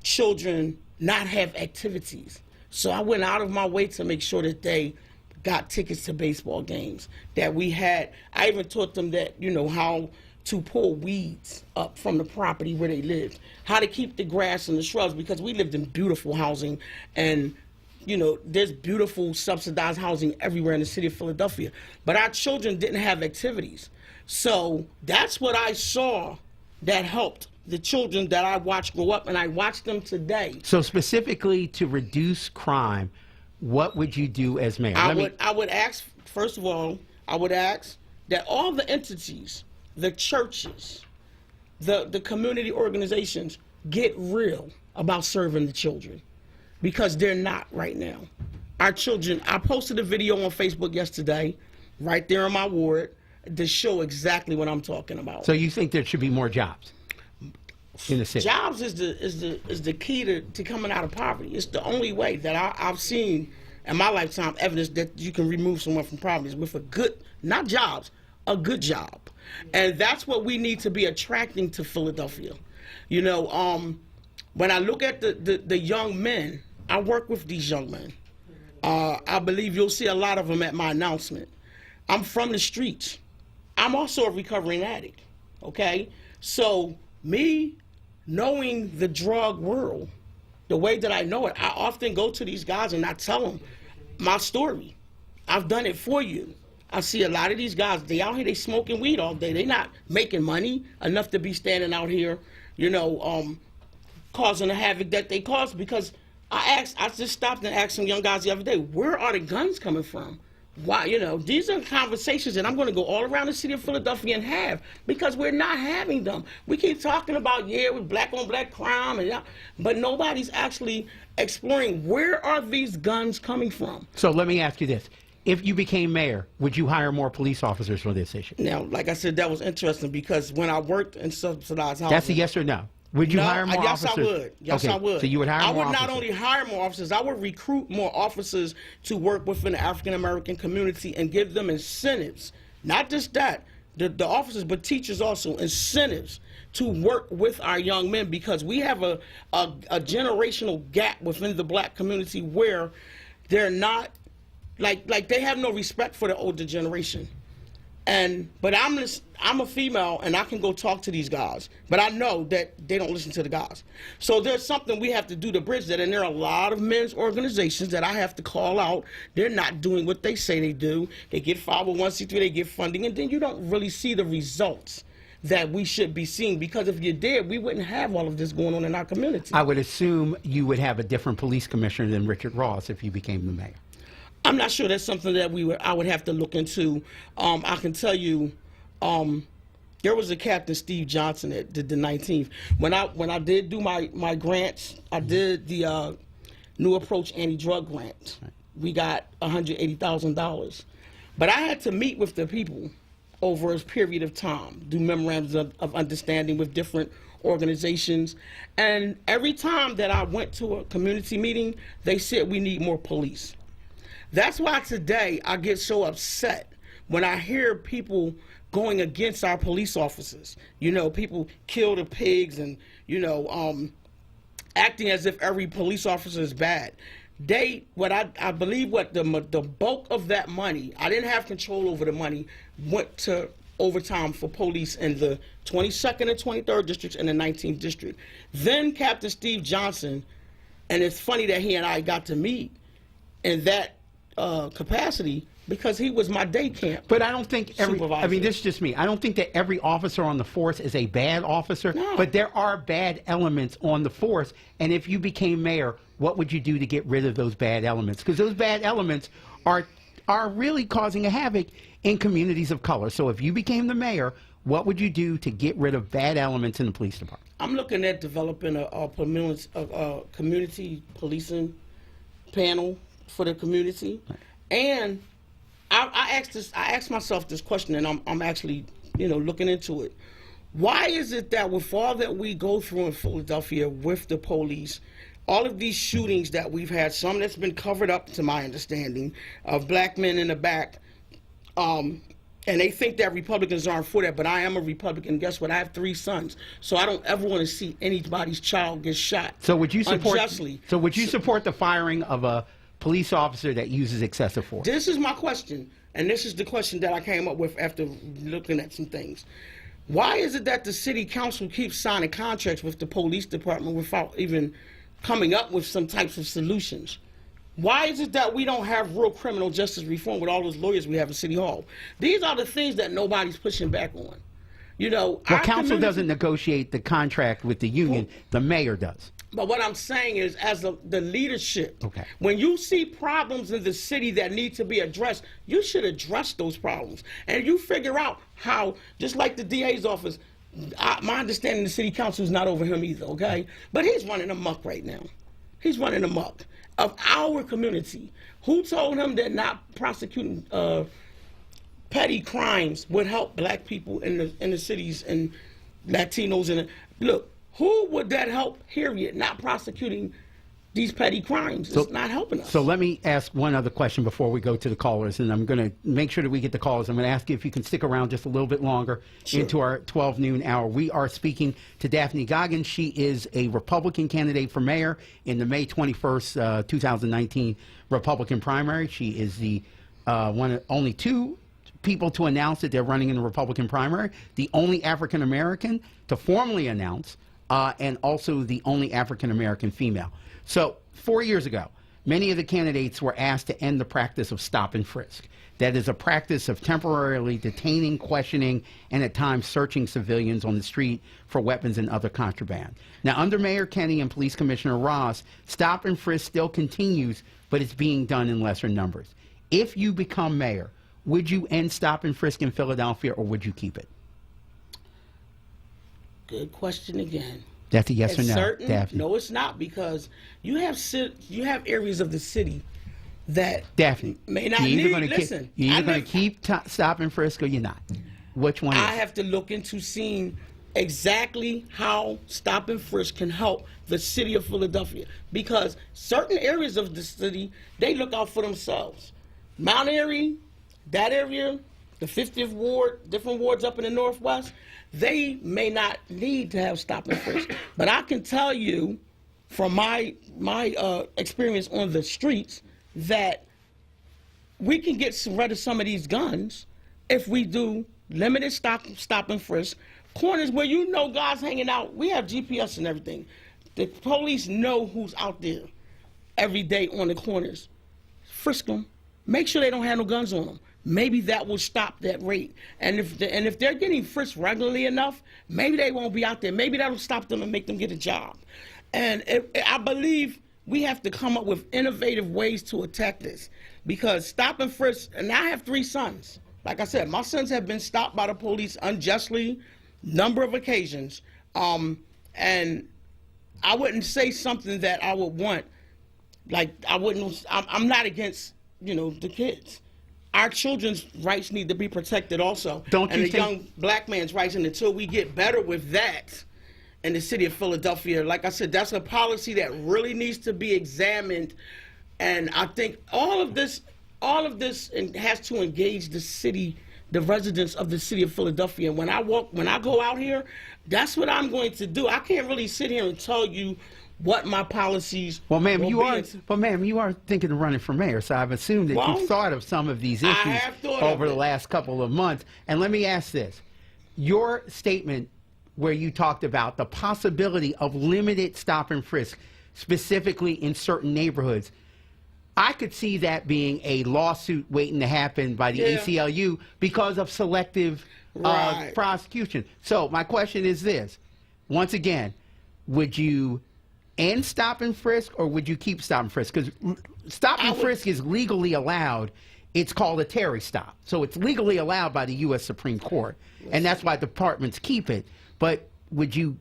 children not have activities. So I went out of my way to make sure that they got tickets to baseball games, that we had, I even taught them that, you know, how to pull weeds up from the property where they lived, how to keep the grass and the shrubs, because we lived in beautiful housing, and you know, there's beautiful subsidized housing everywhere in the city of Philadelphia, but our children didn't have activities. So that's what I saw that helped the children that I watched grow up, and I watch them today. So specifically to reduce crime, what would you do as mayor? I would ask, first of all, I would ask that all the entities, the churches, the community organizations get real about serving the children, because they're not right now. Our children, I posted a video on Facebook yesterday, right there in my ward, to show exactly what I'm talking about. So you think there should be more jobs in the city? Jobs is the key to coming out of poverty. It's the only way that I've seen in my lifetime evidence that you can remove someone from poverty, is with a good, not jobs, a good job. And that's what we need to be attracting to Philadelphia. You know, when I look at the young men, I work with these young men. I believe you'll see a lot of them at my announcement. I'm from the streets. I'm also a recovering addict, okay? So me knowing the drug world, the way that I know it, I often go to these guys and I tell them my story. I've done it for you. I see a lot of these guys, they out here, they smoking weed all day. They not making money enough to be standing out here, you know, causing the havoc that they cause, because I just stopped and asked some young guys the other day, where are the guns coming from? Why, you know, these are conversations that I'm going to go all around the city of Philadelphia and have, because we're not having them. We keep talking about, yeah, with black on black crime, and but nobody's actually exploring where are these guns coming from. So let me ask you this. If you became mayor, would you hire more police officers for this issue? Now, like I said, that was interesting, because when I worked in subsidized housing. That's a yes or no? Would you No, hire more yes, officers? I would. Yes, okay, I would. So you would hire I more would officers. not only hire more officers, I would recruit more officers to work within the African American community and give them incentives. Not just that, the officers, but teachers also, incentives to work with our young men, because we have a generational gap within the black community where they're not, like they have no respect for the older generation. But I'm a female, and I can go talk to these guys, but I know that they don't listen to the guys. So there's something we have to do to bridge that, and there are a lot of men's organizations that I have to call out. They're not doing what they say they do. They get 501c3, they get funding, and then you don't really see the results that we should be seeing, because if you did, we wouldn't have all of this going on in our community. I would assume you would have a different police commissioner than Richard Ross if you became the mayor. I'm not sure that's something that I would have to look into. I can tell you, there was a Captain Steve Johnson that did the 19th. When I did do my grants, I did the New Approach Anti-Drug Grant. We got $180,000. But I had to meet with the people over a period of time, do memorandums of understanding with different organizations. And every time that I went to a community meeting, they said we need more police. That's why today I get so upset when I hear people going against our police officers. You know, people kill the pigs and, acting as if every police officer is bad. I believe the bulk of that money, I didn't have control over the money, went to overtime for police in the 22nd and 23rd districts and the 19th district. Then Captain Steve Johnson, and it's funny that he and I got to meet in that capacity, because he was my day camp. But I don't think supervisor. this is just me. I don't think that every officer on the force is a bad officer, No. but there are bad elements on the force. And if you became mayor, what would you do to get rid of those bad elements? Because those bad elements are really causing a havoc in communities of color. So if you became the mayor, what would you do to get rid of bad elements in the police department? I'm looking at developing a community policing panel for the community. Right. And I asked myself this question, and I'm actually looking into it. Why is it that with all that we go through in Philadelphia with the police, all of these shootings that we've had, some that's been covered up to my understanding, of black men in the back, and they think that Republicans aren't for that, but I am a Republican. Guess what? I have 3 sons, so I don't ever want to see anybody's child get shot. So would you support unjustly? So would you support the firing of a police officer that uses excessive force? This is my question, and this is the question that I came up with after looking at some things. Why is it that the city council keeps signing contracts with the police department without even coming up with some types of solutions? Why is it that we don't have real criminal justice reform with all those lawyers we have at City Hall? These are the things that nobody's pushing back on. Well, council doesn't negotiate the contract with the union. The mayor does. But what I'm saying is, as the leadership, okay, when you see problems in the city that need to be addressed, you should address those problems. And you figure out how, just like the DA's office, my understanding the city council is not over him either, okay? But he's running amok right now. He's running amok of our community. Who told him that not prosecuting petty crimes would help black people in the cities and Latinos? Look, who would that help, period? Not prosecuting these petty crimes. It's not helping us. So let me ask one other question before we go to the callers, and I'm going to make sure that we get the callers. I'm going to ask you if you can stick around just a little bit longer into our 12 noon hour. We are speaking to Daphne Goggins. She is a Republican candidate for mayor in the May 21st, 2019 Republican primary. She is the one of only 2 people to announce that they're running in the Republican primary, the only African American to formally announce, and also the only African American female. So 4 years ago, many of the candidates were asked to end the practice of stop and frisk. That is a practice of temporarily detaining, questioning, and at times searching civilians on the street for weapons and other contraband. Now, under Mayor Kenny and Police Commissioner Ross, stop and frisk still continues, but it's being done in lesser numbers. If you become mayor, would you end stop and frisk in Philadelphia, or would you keep it? Good question again. That's a yes or no, Daphne. No, it's not, because you have areas of the city that Daphne may not need. Listen, you're either going to keep stop and frisk or you're not. Which one? I have to look into seeing exactly how stop and frisk can help the city of Philadelphia, because certain areas of the city, they look out for themselves. Mount Airy, that area, the 50th Ward, different wards up in the Northwest, they may not need to have stop and frisk. But I can tell you from my experience on the streets that we can get rid of some of these guns if we do limited stop and frisk. Corners where you know guys hanging out, we have GPS and everything. The police know who's out there every day on the corners. Frisk them. Make sure they don't have no guns on them. Maybe that will stop that rate. And if they're getting frisked regularly enough, maybe they won't be out there. Maybe that'll stop them and make them get a job. And I believe we have to come up with innovative ways to attack this, because stop and frisk, and I have 3 sons. Like I said, my sons have been stopped by the police unjustly, number of occasions, and I wouldn't say something that I would want. Like I'm not against the kids. Our children's rights need to be protected also, and the young black man's rights. And until we get better with that in the city of Philadelphia, like I said, that's a policy that really needs to be examined. And I think all of this has to engage the city, the residents of the city of Philadelphia. And when I go out here, that's what I'm going to do. I can't really sit here and tell you what my policies. Well, ma'am, you are thinking of running for mayor, so I've assumed that you've thought of some of these issues over the last couple of months. And let me ask this: your statement where you talked about the possibility of limited stop and frisk, specifically in certain neighborhoods, I could see that being a lawsuit waiting to happen by the ACLU because of selective prosecution. So my question is this: once again, would you end stop and frisk, or would you keep stop and frisk? Because stop and frisk is legally allowed. It's called a Terry stop. So it's legally allowed by the U.S. Supreme Court, and that's why departments keep it. But would you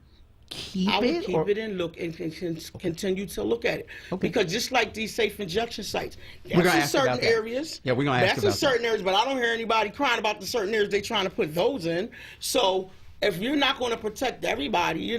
keep it? I would keep it and look and continue to look at it. Okay. Because just like these safe injection sites, that's in certain areas. Yeah, we're going to ask about that. That's in certain areas, but I don't hear anybody crying about the certain areas they're trying to put those in. So if you're not going to protect everybody,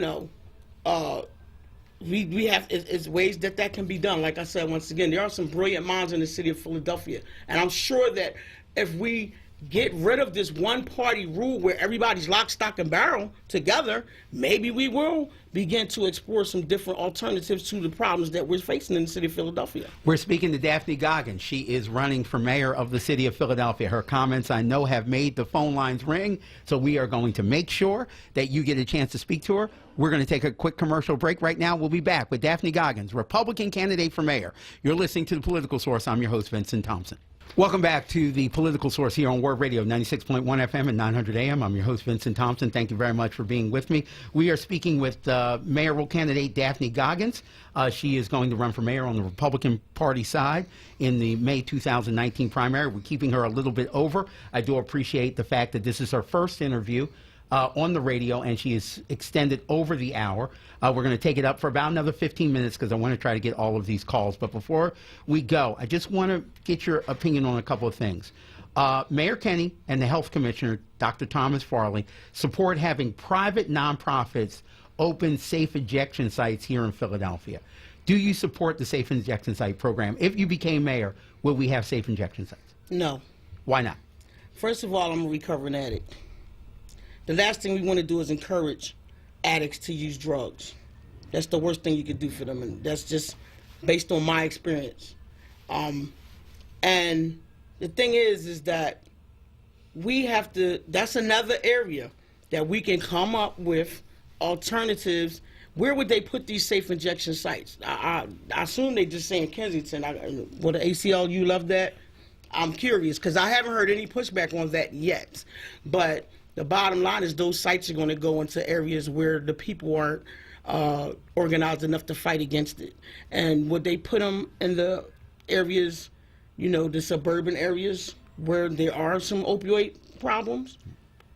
we have it's ways that can be done. Like I said, once again, there are some brilliant minds in the city of Philadelphia, and I'm sure that if we get rid of this one-party rule where everybody's lock, stock, and barrel together, maybe we will begin to explore some different alternatives to the problems that we're facing in the city of Philadelphia. We're speaking to Daphne Goggins. She is running for mayor of the city of Philadelphia. Her comments, I know, have made the phone lines ring, so we are going to make sure that you get a chance to speak to her. We're going to take a quick commercial break right now. We'll be back with Daphne Goggins, Republican candidate for mayor. You're listening to The Political Source. I'm your host, Vincent Thompson. Welcome back to The Political Source here on Word Radio, 96.1 FM and 900 AM. I'm your host, Vincent Thompson. Thank you very much for being with me. We are speaking with mayoral candidate Daphne Goggins. She is going to run for mayor on the Republican Party side in the May 2019 primary. We're keeping her a little bit over. I do appreciate the fact that this is her first interview on the radio, and she is extended over the hour. We're going to take it up for about another 15 minutes because I want to try to get all of these calls. But before we go, I just want to get your opinion on a couple of things. Mayor Kenney and the Health Commissioner, Dr. Thomas Farley, support having private nonprofits open safe injection sites here in Philadelphia. Do you support the safe injection site program? If you became mayor, will we have safe injection sites? No. Why not? First of all, I'm a recovering addict. The last thing we want to do is encourage addicts to use drugs. That's the worst thing you could do for them, and that's just based on my experience. And the thing is that we have to, that's another area that we can come up with alternatives. Where would they put these safe injection sites? I assume they just say in Kensington. Will the ACLU love that? I'm curious because I haven't heard any pushback on that yet. But the bottom line is those sites are going to go into areas where the people aren't organized enough to fight against it. And would they put them in the areas, the suburban areas where there are some opioid problems?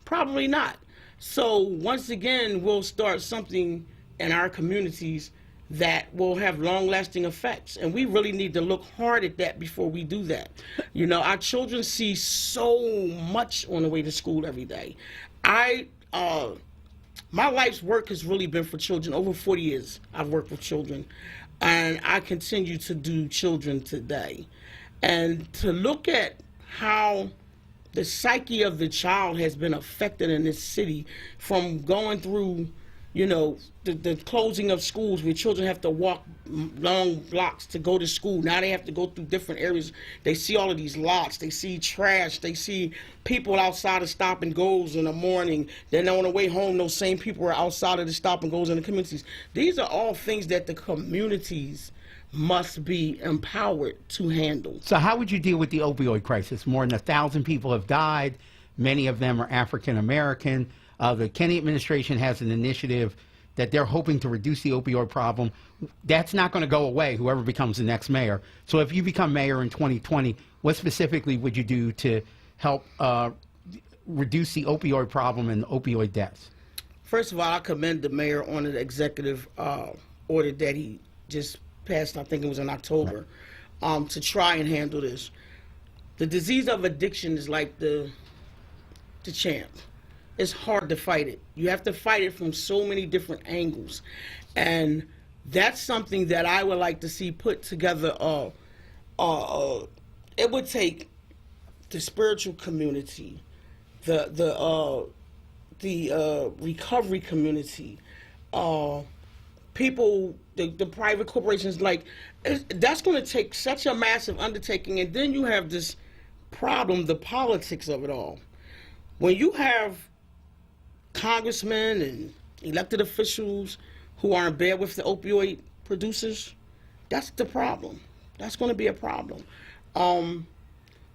Probably not. So once again, we'll start something in our communities that will have long-lasting effects. And we really need to look hard at that before we do that. Our children see so much on the way to school every day. I my life's work has really been for children. Over 40 years, I've worked with children, and I continue to do children today. And to look at how the psyche of the child has been affected in this city from going through, the closing of schools where children have to walk long blocks to go to school. Now they have to go through different areas. They see all of these lots. They see trash. They see people outside of stop and goes in the morning. Then on the way home, those same people are outside of the stop and goes in the communities. These are all things that the communities must be empowered to handle. So how would you deal with the opioid crisis? More than 1,000 people have died. Many of them are African American. The Kennedy administration has an initiative that they're hoping to reduce the opioid problem. That's not going to go away, whoever becomes the next mayor. So if you become mayor in 2020, what specifically would you do to help reduce the opioid problem and opioid deaths? First of all, I commend the mayor on the executive order that he just passed, I think it was in October, to try and handle this. The disease of addiction is like the champ. It's hard to fight it. You have to fight it from so many different angles. And that's something that I would like to see put together. It would take the spiritual community, the recovery community, people, the private corporations. That's going to take such a massive undertaking. And then you have this problem, the politics of it all. When you have congressmen and elected officials who are in bed with the opioid producers, that's the problem. That's going to be a problem. A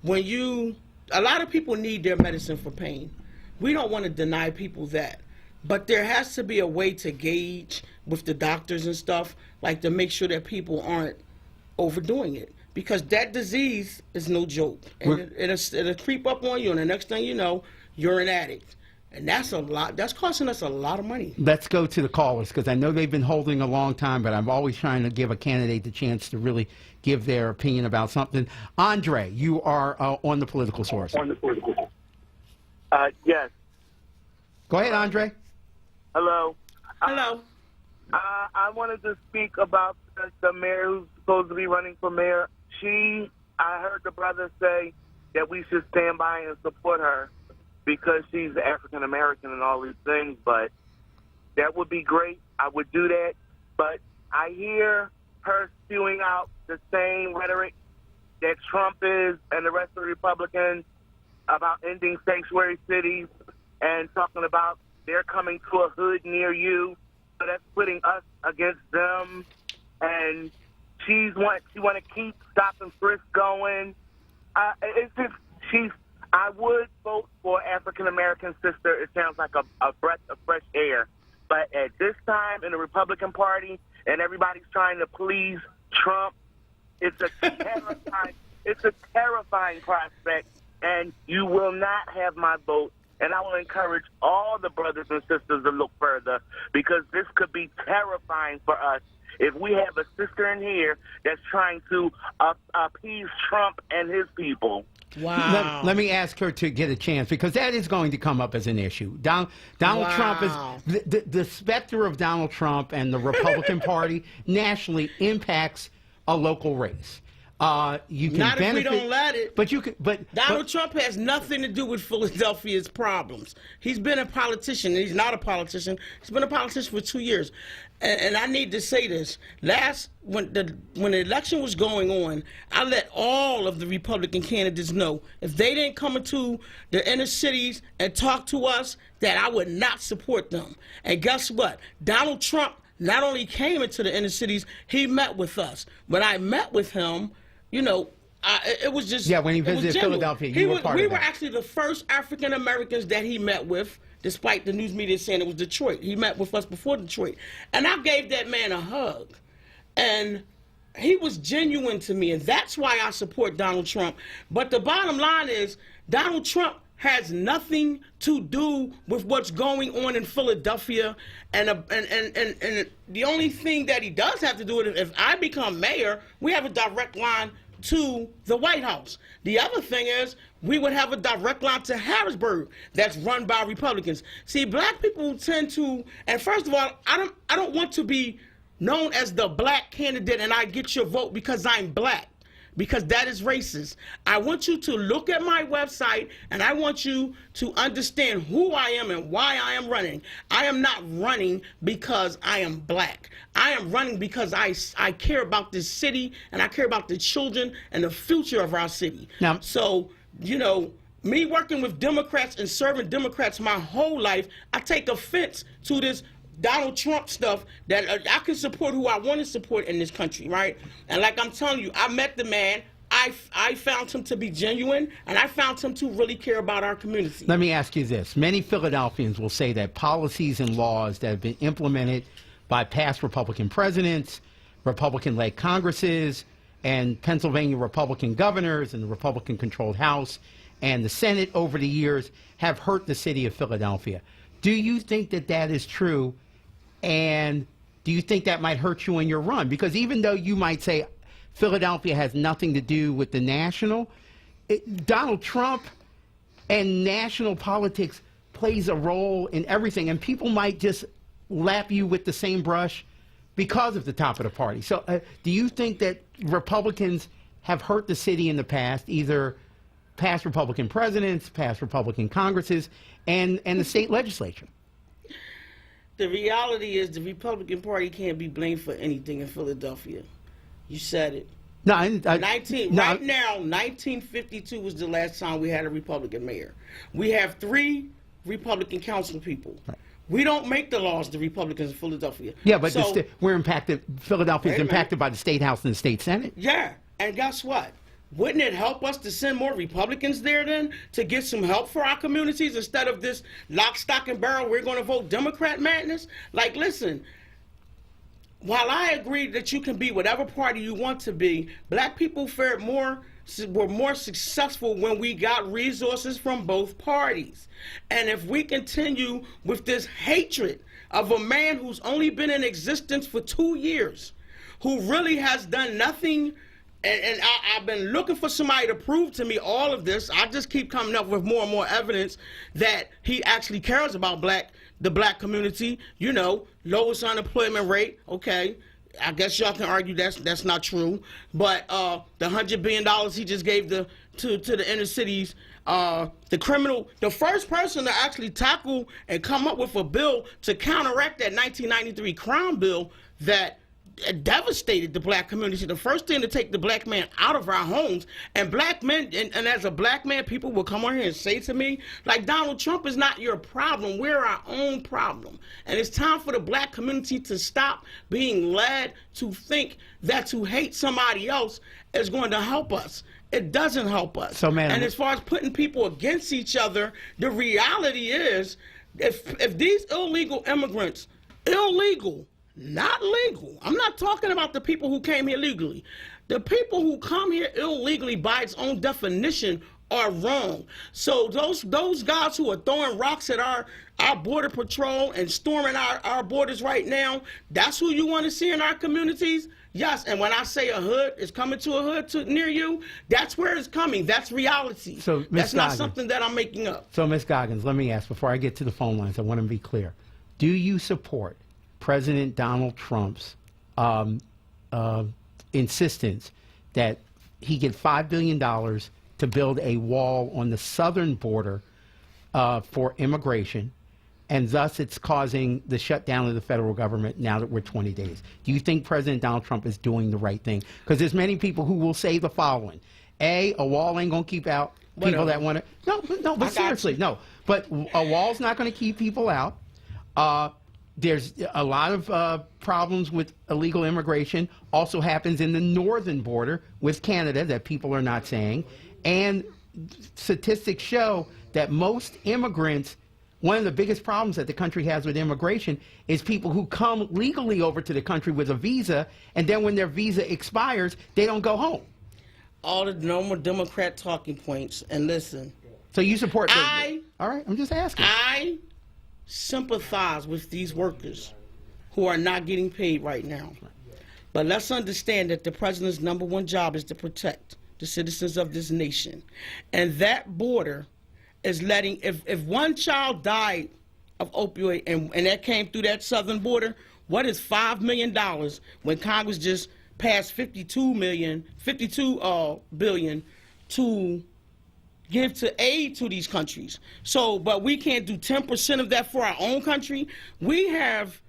lot of people need their medicine for pain. We don't want to deny people that. But there has to be a way to gauge with the doctors and stuff, to make sure that people aren't overdoing it. Because that disease is no joke. And it'll creep up on you, and the next thing you know, you're an addict. And that's a lot. That's costing us a lot of money. Let's go to the callers, because I know they've been holding a long time, but I'm always trying to give a candidate the chance to really give their opinion about something. Andre, you are on the Political Source. Yes. Go ahead, Andre. Hello. Hello. I wanted to speak about the mayor who's supposed to be running for mayor. I heard the brother say that we should stand by and support her because she's African American and all these things, but that would be great. I would do that. But I hear her spewing out the same rhetoric that Trump is and the rest of the Republicans about ending sanctuary cities and talking about they're coming to a hood near you. So that's putting us against them. And she want to keep Stop and Frisk going. I would vote for African-American sister. It sounds like a breath of fresh air. But at this time in the Republican Party and everybody's trying to please Trump, it's a terrifying prospect, and you will not have my vote. And I will encourage all the brothers and sisters to look further, because this could be terrifying for us if we have a sister in here that's trying to appease Trump and his people. Wow. Let me ask her to get a chance, because that is going to come up as an issue. Donald Trump is the specter of Donald Trump and the Republican Party nationally impacts a local race. You can not benefit, if we don't let it. But Donald Trump has nothing to do with Philadelphia's problems. He's been a politician, and he's not a politician. He's been a politician for 2 years. And I need to say this. When the election was going on, I let all of the Republican candidates know if they didn't come into the inner cities and talk to us, that I would not support them. And guess what? Donald Trump not only came into the inner cities, he met with us. When I met with him, it was just... Yeah, when he visited Philadelphia, you were part of that. We were actually the first African Americans that he met with, despite the news media saying it was Detroit. He met with us before Detroit. And I gave that man a hug. And he was genuine to me, and that's why I support Donald Trump. But the bottom line is, Donald Trump has nothing to do with what's going on in Philadelphia. And the only thing that he does have to do with it, if I become mayor, we have a direct line to the White House. The other thing is we would have a direct line to Harrisburg that's run by Republicans. See, black people tend to, and first of all, I don't want to be known as the black candidate and I get your vote because I'm black, because that is racist. I want you to look at my website and I want you to understand who I am and why I am running. I am not running because I am black. I am running because I care about this city and I care about the children and the future of our city. Now, so, you know, me working with Democrats and serving Democrats my whole life, I take offense to this Donald Trump stuff that I can support who I want to support in this country, right? And like I'm telling you, I met the man. I found him to be genuine, and I found him to really care about our community. let me ask you this. Many Philadelphians will say that policies and laws that have been implemented by past Republican presidents, Republican-led Congresses, and Pennsylvania Republican governors and the Republican-controlled House and the Senate over the years have hurt the city of Philadelphia. Do you think that that is true? And do you think that might hurt you in your run? Because even though you might say Philadelphia has nothing to do with the national, Donald Trump and national politics plays a role in everything. And people might just lap you with the same brush because of the top of the party. So do you think that Republicans have hurt the city in the past, either past Republican presidents, past Republican Congresses, and the state legislature? The reality is the Republican Party can't be blamed for anything in Philadelphia. You said it. No, Right now, 1952 was the last time we had a Republican mayor. We have 3 Republican council people. Right. We don't make the laws, the Republicans in Philadelphia. Yeah, but we're impacted. Philadelphia is impacted by the state house and the state senate. Yeah, and guess what? Wouldn't it help us to send more Republicans there then to get some help for our communities instead of this lock, stock, and barrel, we're going to vote Democrat madness? Like, listen, while I agree that you can be whatever party you want to be, black people were more successful when we got resources from both parties. And if we continue with this hatred of a man who's only been in existence for 2 years, who really has done nothing. And I've been looking for somebody to prove to me all of this. I just keep coming up with more and more evidence that he actually cares about the black community. You know, lowest unemployment rate. Okay, I guess y'all can argue that's not true. But the $100 billion he just gave to the inner cities. The first person to actually tackle and come up with a bill to counteract that 1993 crime bill that devastated the black community. The first thing to take the black man out of our homes, and black men, and as a black man, people will come on here and say to me, like, Donald Trump is not your problem. We're our own problem. And it's time for the black community to stop being led to think that to hate somebody else is going to help us. It doesn't help us. So, man, and as far as putting people against each other, the reality is, if these illegal immigrants, not legal. I'm not talking about the people who came here legally. The people who come here illegally by its own definition are wrong. So those guys who are throwing rocks at our border patrol and storming our borders right now, that's who you want to see in our communities? Yes, and when I say a hood is coming to a hood near you, that's where it's coming. That's reality. So, that's not something that I'm making up. So, Ms. Goggins, let me ask, before I get to the phone lines, I want to be clear. Do you support President Donald Trump's insistence that he get $5 billion to build a wall on the southern border for immigration, and thus it's causing the shutdown of the federal government now that we're 20 days? Do you think President Donald Trump is doing the right thing? Because there's many people who will say the following. A wall ain't going to keep out people that want to... No, but seriously, no. But a wall's not going to keep people out. There's a lot of problems with illegal immigration. Also happens in the northern border with Canada that people are not saying. And statistics show that most immigrants, one of the biggest problems that the country has with immigration is people who come legally over to the country with a visa, and then when their visa expires, they don't go home. All the normal Democrat talking points. And listen. So you support... all right, I'm just asking. I sympathize with these workers who are not getting paid right now. But let's understand that the president's number one job is to protect the citizens of this nation. And that border is letting, if one child died of opioid and that came through that southern border, what is $5 million when Congress just passed $52 billion to give to aid to these countries? So, but we can't do 10% of that for our own country. We have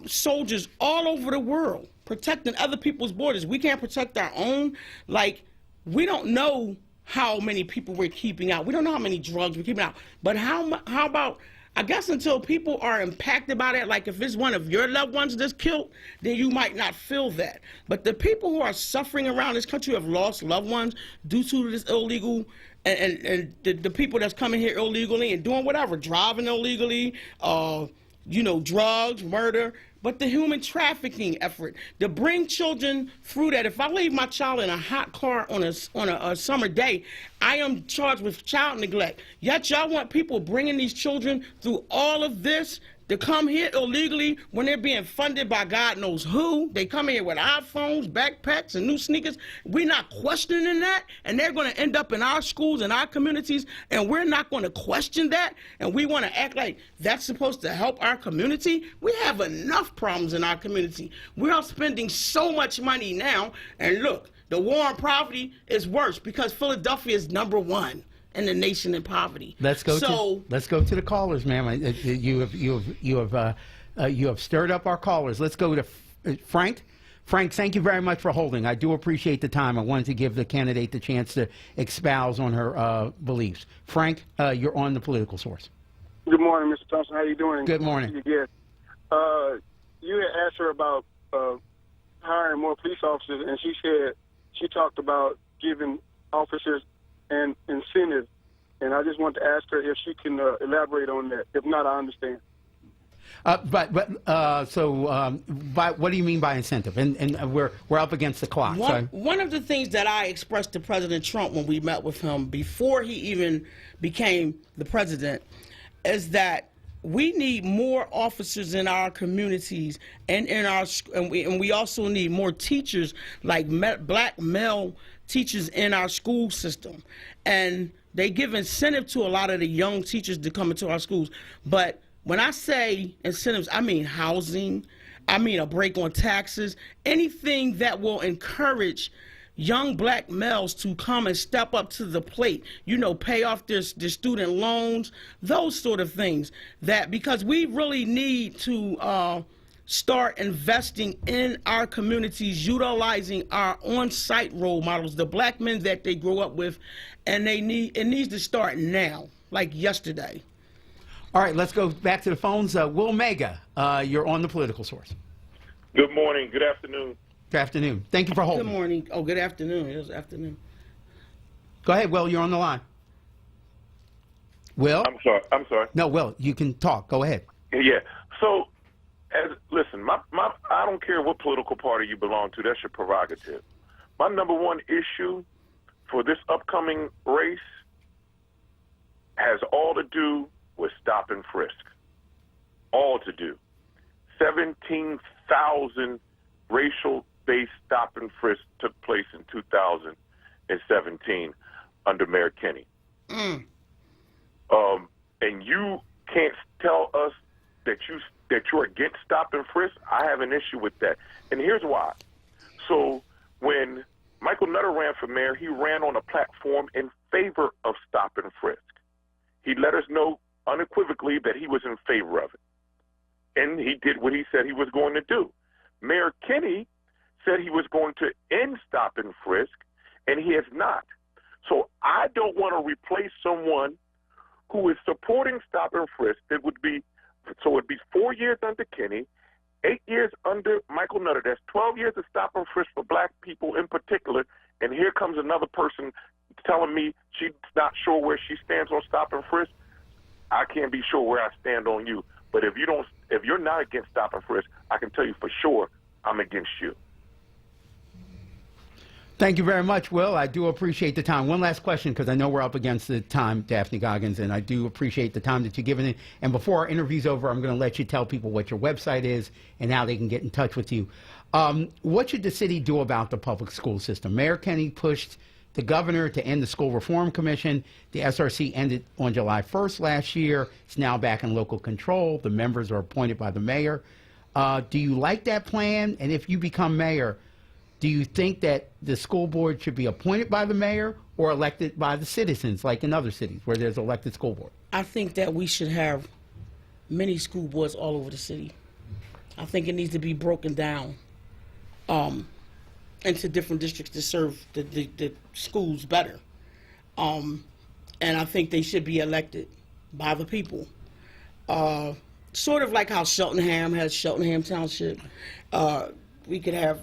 soldiers all over the world protecting other people's borders. We can't protect our own. Like, we don't know how many people we're keeping out. We don't know how many drugs we're keeping out. But how about, I guess until people are impacted by that, like if it's one of your loved ones that's killed, then you might not feel that. But the people who are suffering around this country have lost loved ones due to this illegal, and the people that's coming here illegally and doing whatever, driving illegally, drugs, murder, but the human trafficking effort to bring children through that. If I leave my child in a hot car on a summer day, I am charged with child neglect. Yet y'all want people bringing these children through all of this to come here illegally when they're being funded by God knows who. They come here with iPhones, backpacks, and new sneakers. We're not questioning that, and they're going to end up in our schools and our communities, and we're not going to question that, and we want to act like that's supposed to help our community. We have enough problems in our community. We are spending so much money now, and look, the war on poverty is worse because Philadelphia is number one in the nation in poverty. Let's go to the callers, ma'am. You have stirred up our callers. Let's go to Frank. Frank, thank you very much for holding. I do appreciate the time. I wanted to give the candidate the chance to espouse on her beliefs. Frank, you're on the Political Source. Good morning, Mr. Thompson. How you doing? Good morning. You had asked her about hiring more police officers, and she talked about giving officers and incentive, and I just want to ask her if she can elaborate on that. If not, I understand. What do you mean by incentive? And we're up against the clock. One of the things that I expressed to President Trump when we met with him before he even became the president is that we need more officers in our communities and we also need more teachers, like black male teachers in our school system, and they give incentive to a lot of the young teachers to come into our schools. But when I say incentives, I mean housing, I mean a break on taxes, anything that will encourage young black males to come and step up to the plate, pay off their student loans, those sort of things. That because we really need to start investing in our communities, utilizing our on-site role models, the black men that they grow up with, and it needs to start now, like yesterday. All right, let's go back to the phones. Will Mega, you're on the Political Source. Good morning. Good afternoon. Good afternoon. Thank you for holding. Good morning. Oh, good afternoon. It was afternoon. Go ahead, Will. You're on the line. Will? I'm sorry. No, Will, you can talk. Go ahead. Yeah. So, listen, I don't care what political party you belong to. That's your prerogative. My number one issue for this upcoming race has all to do with stop and frisk. All to do. 17,000 racial-based stop and frisk took place in 2017 under Mayor Kenney. And you can't tell us that you're against stop and frisk. I have an issue with that. And here's why. So when Michael Nutter ran for mayor, he ran on a platform in favor of stop and frisk. He let us know unequivocally that he was in favor of it. And he did what he said he was going to do. Mayor Kenney said he was going to end stop and frisk, and he has not. So I don't want to replace someone who is supporting stop and frisk. It'd be 4 years under Kenney, 8 years under Michael Nutter. That's 12 years of stop and frisk for black people in particular. And here comes another person telling me she's not sure where she stands on stop and frisk. I can't be sure where I stand on you. But if you're not against stop and frisk, I can tell you for sure I'm against you. Thank you very much, Will. I do appreciate the time. One last question, because I know we're up against the time, Daphne Goggins, and I do appreciate the time that you've given it. And before our interview's over, I'm going to let you tell people what your website is and how they can get in touch with you. What should the city do about the public school system? Mayor Kenny pushed the governor to end the School Reform Commission. The SRC ended on July 1st last year. It's now back in local control. The members are appointed by the mayor. Do you like that plan? And if you become mayor, do you think that the school board should be appointed by the mayor or elected by the citizens, like in other cities where there's elected school board? I think that we should have many school boards all over the city. I think it needs to be broken down into different districts to serve the schools better. And I think they should be elected by the people. Sort of like how Cheltenham has Cheltenham Township. We could have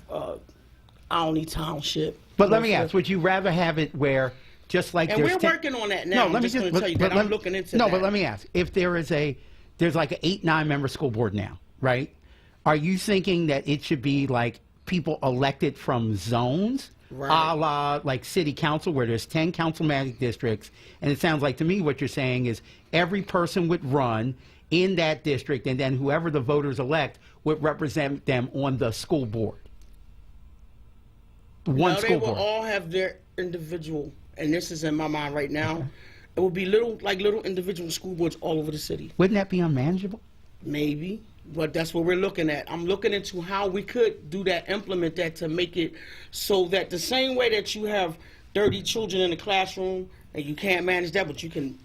Olney Township. But let me ask, would you rather have it where, just like and there's we're working on that now. I'm just going to tell you that I'm looking into that. No, but let me ask, if there's like an 8-9 member school board now, right? Are you thinking that it should be like people elected from zones, right, a la like city council, where there's 10 councilmanic districts, and it sounds like to me what you're saying is every person would run in that district, and then whoever the voters elect would represent them on the school board. One school board. They will all have their individual, and this is in my mind right now. It will be little individual school boards all over the city. Wouldn't that be unmanageable? Maybe, but that's what we're looking at. I'm looking into how we could do that, implement that to make it so that the same way that you have 30 children in the classroom and you can't manage that, but you can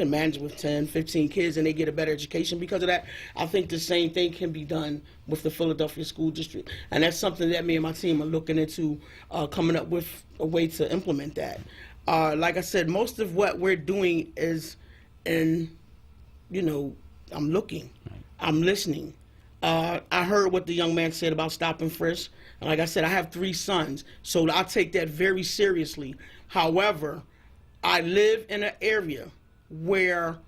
manage it with 10, 15 kids and they get a better education because of that. I think the same thing can be done with the Philadelphia School District. And that's something that me and my team are looking into, coming up with a way to implement that. Like I said, most of what we're doing is I'm looking, I'm listening. I heard what the young man said about stop and frisk. And like I said, I have 3 sons, so I take that very seriously. However, I live in an area where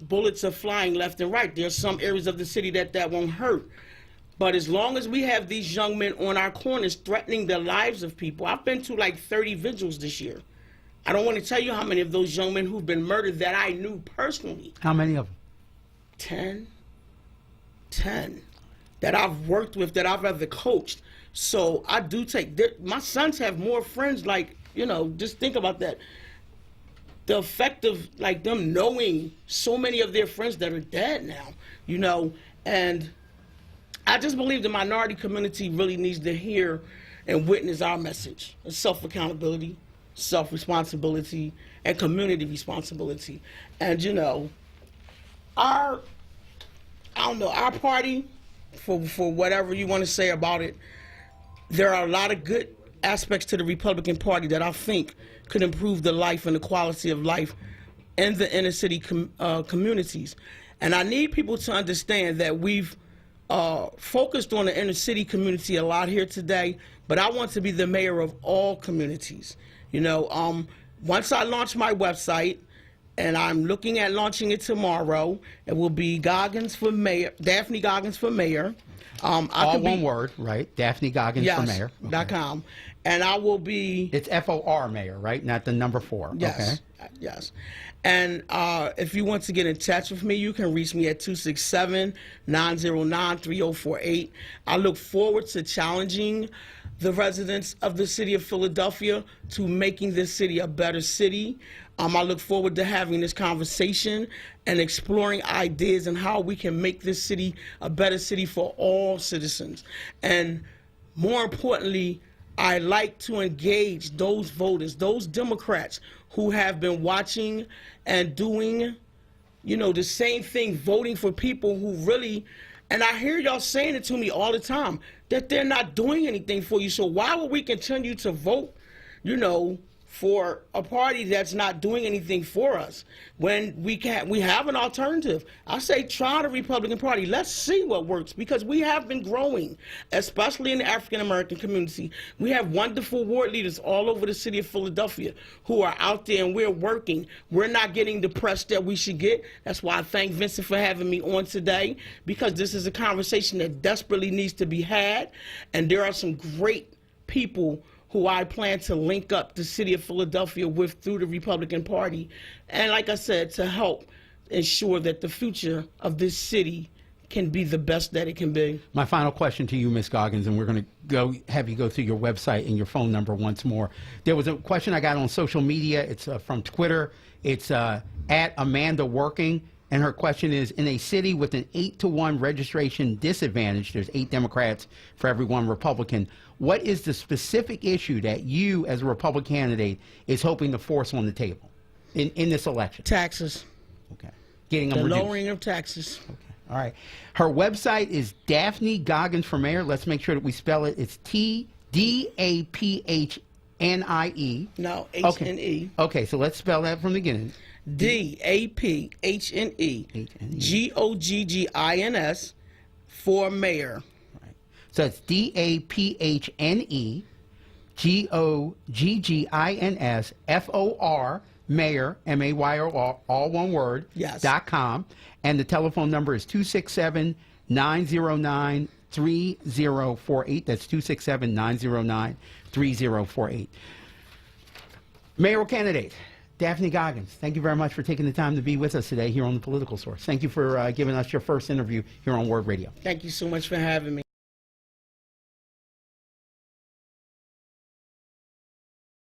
bullets are flying left and right. There are some areas of the city that won't hurt. But as long as we have these young men on our corners threatening the lives of people, I've been to like 30 vigils this year. I don't want to tell you how many of those young men who've been murdered that I knew personally. How many of them? 10 that I've worked with, that I've ever coached. So I do my sons have more friends, just think about that. The effect of them knowing so many of their friends that are dead now, and I just believe the minority community really needs to hear and witness our message of self-accountability, self-responsibility, and community responsibility. And, our party, for whatever you want to say about it, there are a lot of good aspects to the Republican Party that I think could improve the life and the quality of life in the inner city communities. And I need people to understand that we've focused on the inner city community a lot here today, but I want to be the mayor of all communities. Once I launch my website, and I'm looking at launching it tomorrow, it will be Goggins for mayor, Daphne Goggins for mayor. All one word, right? Daphne Goggins for mayor. .com. And I will be... It's FOR mayor, right? Not the number 4. Yes. Okay. Yes. And if you want to get in touch with me, you can reach me at 267-909-3048. I look forward to challenging the residents of the city of Philadelphia to making this city a better city. I look forward to having this conversation and exploring ideas and how we can make this city a better city for all citizens. And more importantly, I like to engage those voters, those Democrats who have been watching and doing, the same thing, voting for people who really, and I hear y'all saying it to me all the time, that they're not doing anything for you. So why would we continue to vote, for a party that's not doing anything for us when we have an alternative? I say try the Republican Party. Let's see what works, because we have been growing, especially in the African American community. We have wonderful ward leaders all over the city of Philadelphia who are out there, and we're working. We're not getting the press that we should get. That's why I thank Vincent for having me on today, because this is a conversation that desperately needs to be had, and there are some great people who I plan to link up the city of Philadelphia with through the Republican Party. And like I said, to help ensure that the future of this city can be the best that it can be. My final question to you, Ms. Goggins, and we're going to have you go through your website and your phone number once more. There was a question I got on social media. It's from Twitter. It's at Amanda Working, and her question is, in a city with an 8-to-1 registration disadvantage, there's 8 Democrats for every 1 Republican, what is the specific issue that you, as a Republican candidate, is hoping to force on the table in this election? Taxes. Okay. Getting them The reduced. lowering of taxes. Okay. All right. Her website is Daphne Goggins for Mayor. Let's make sure that we spell it. It's TDAPHNIE. No, Okay. H-N-E. Okay, so let's spell that from the beginning. D-A-P-H-N-E. G-O-G-G-I-N-S for mayor. Right. So it's DAPHNE GOGGINS FOR Mayor MAYOR, all one word. Yes. .com, and the telephone number is 267-909-3048. That's 267-909-3048. Mayoral candidate Daphne Goggins, thank you very much for taking the time to be with us today here on the Political Source. Thank you for giving us your first interview here on Word Radio. Thank you so much for having me.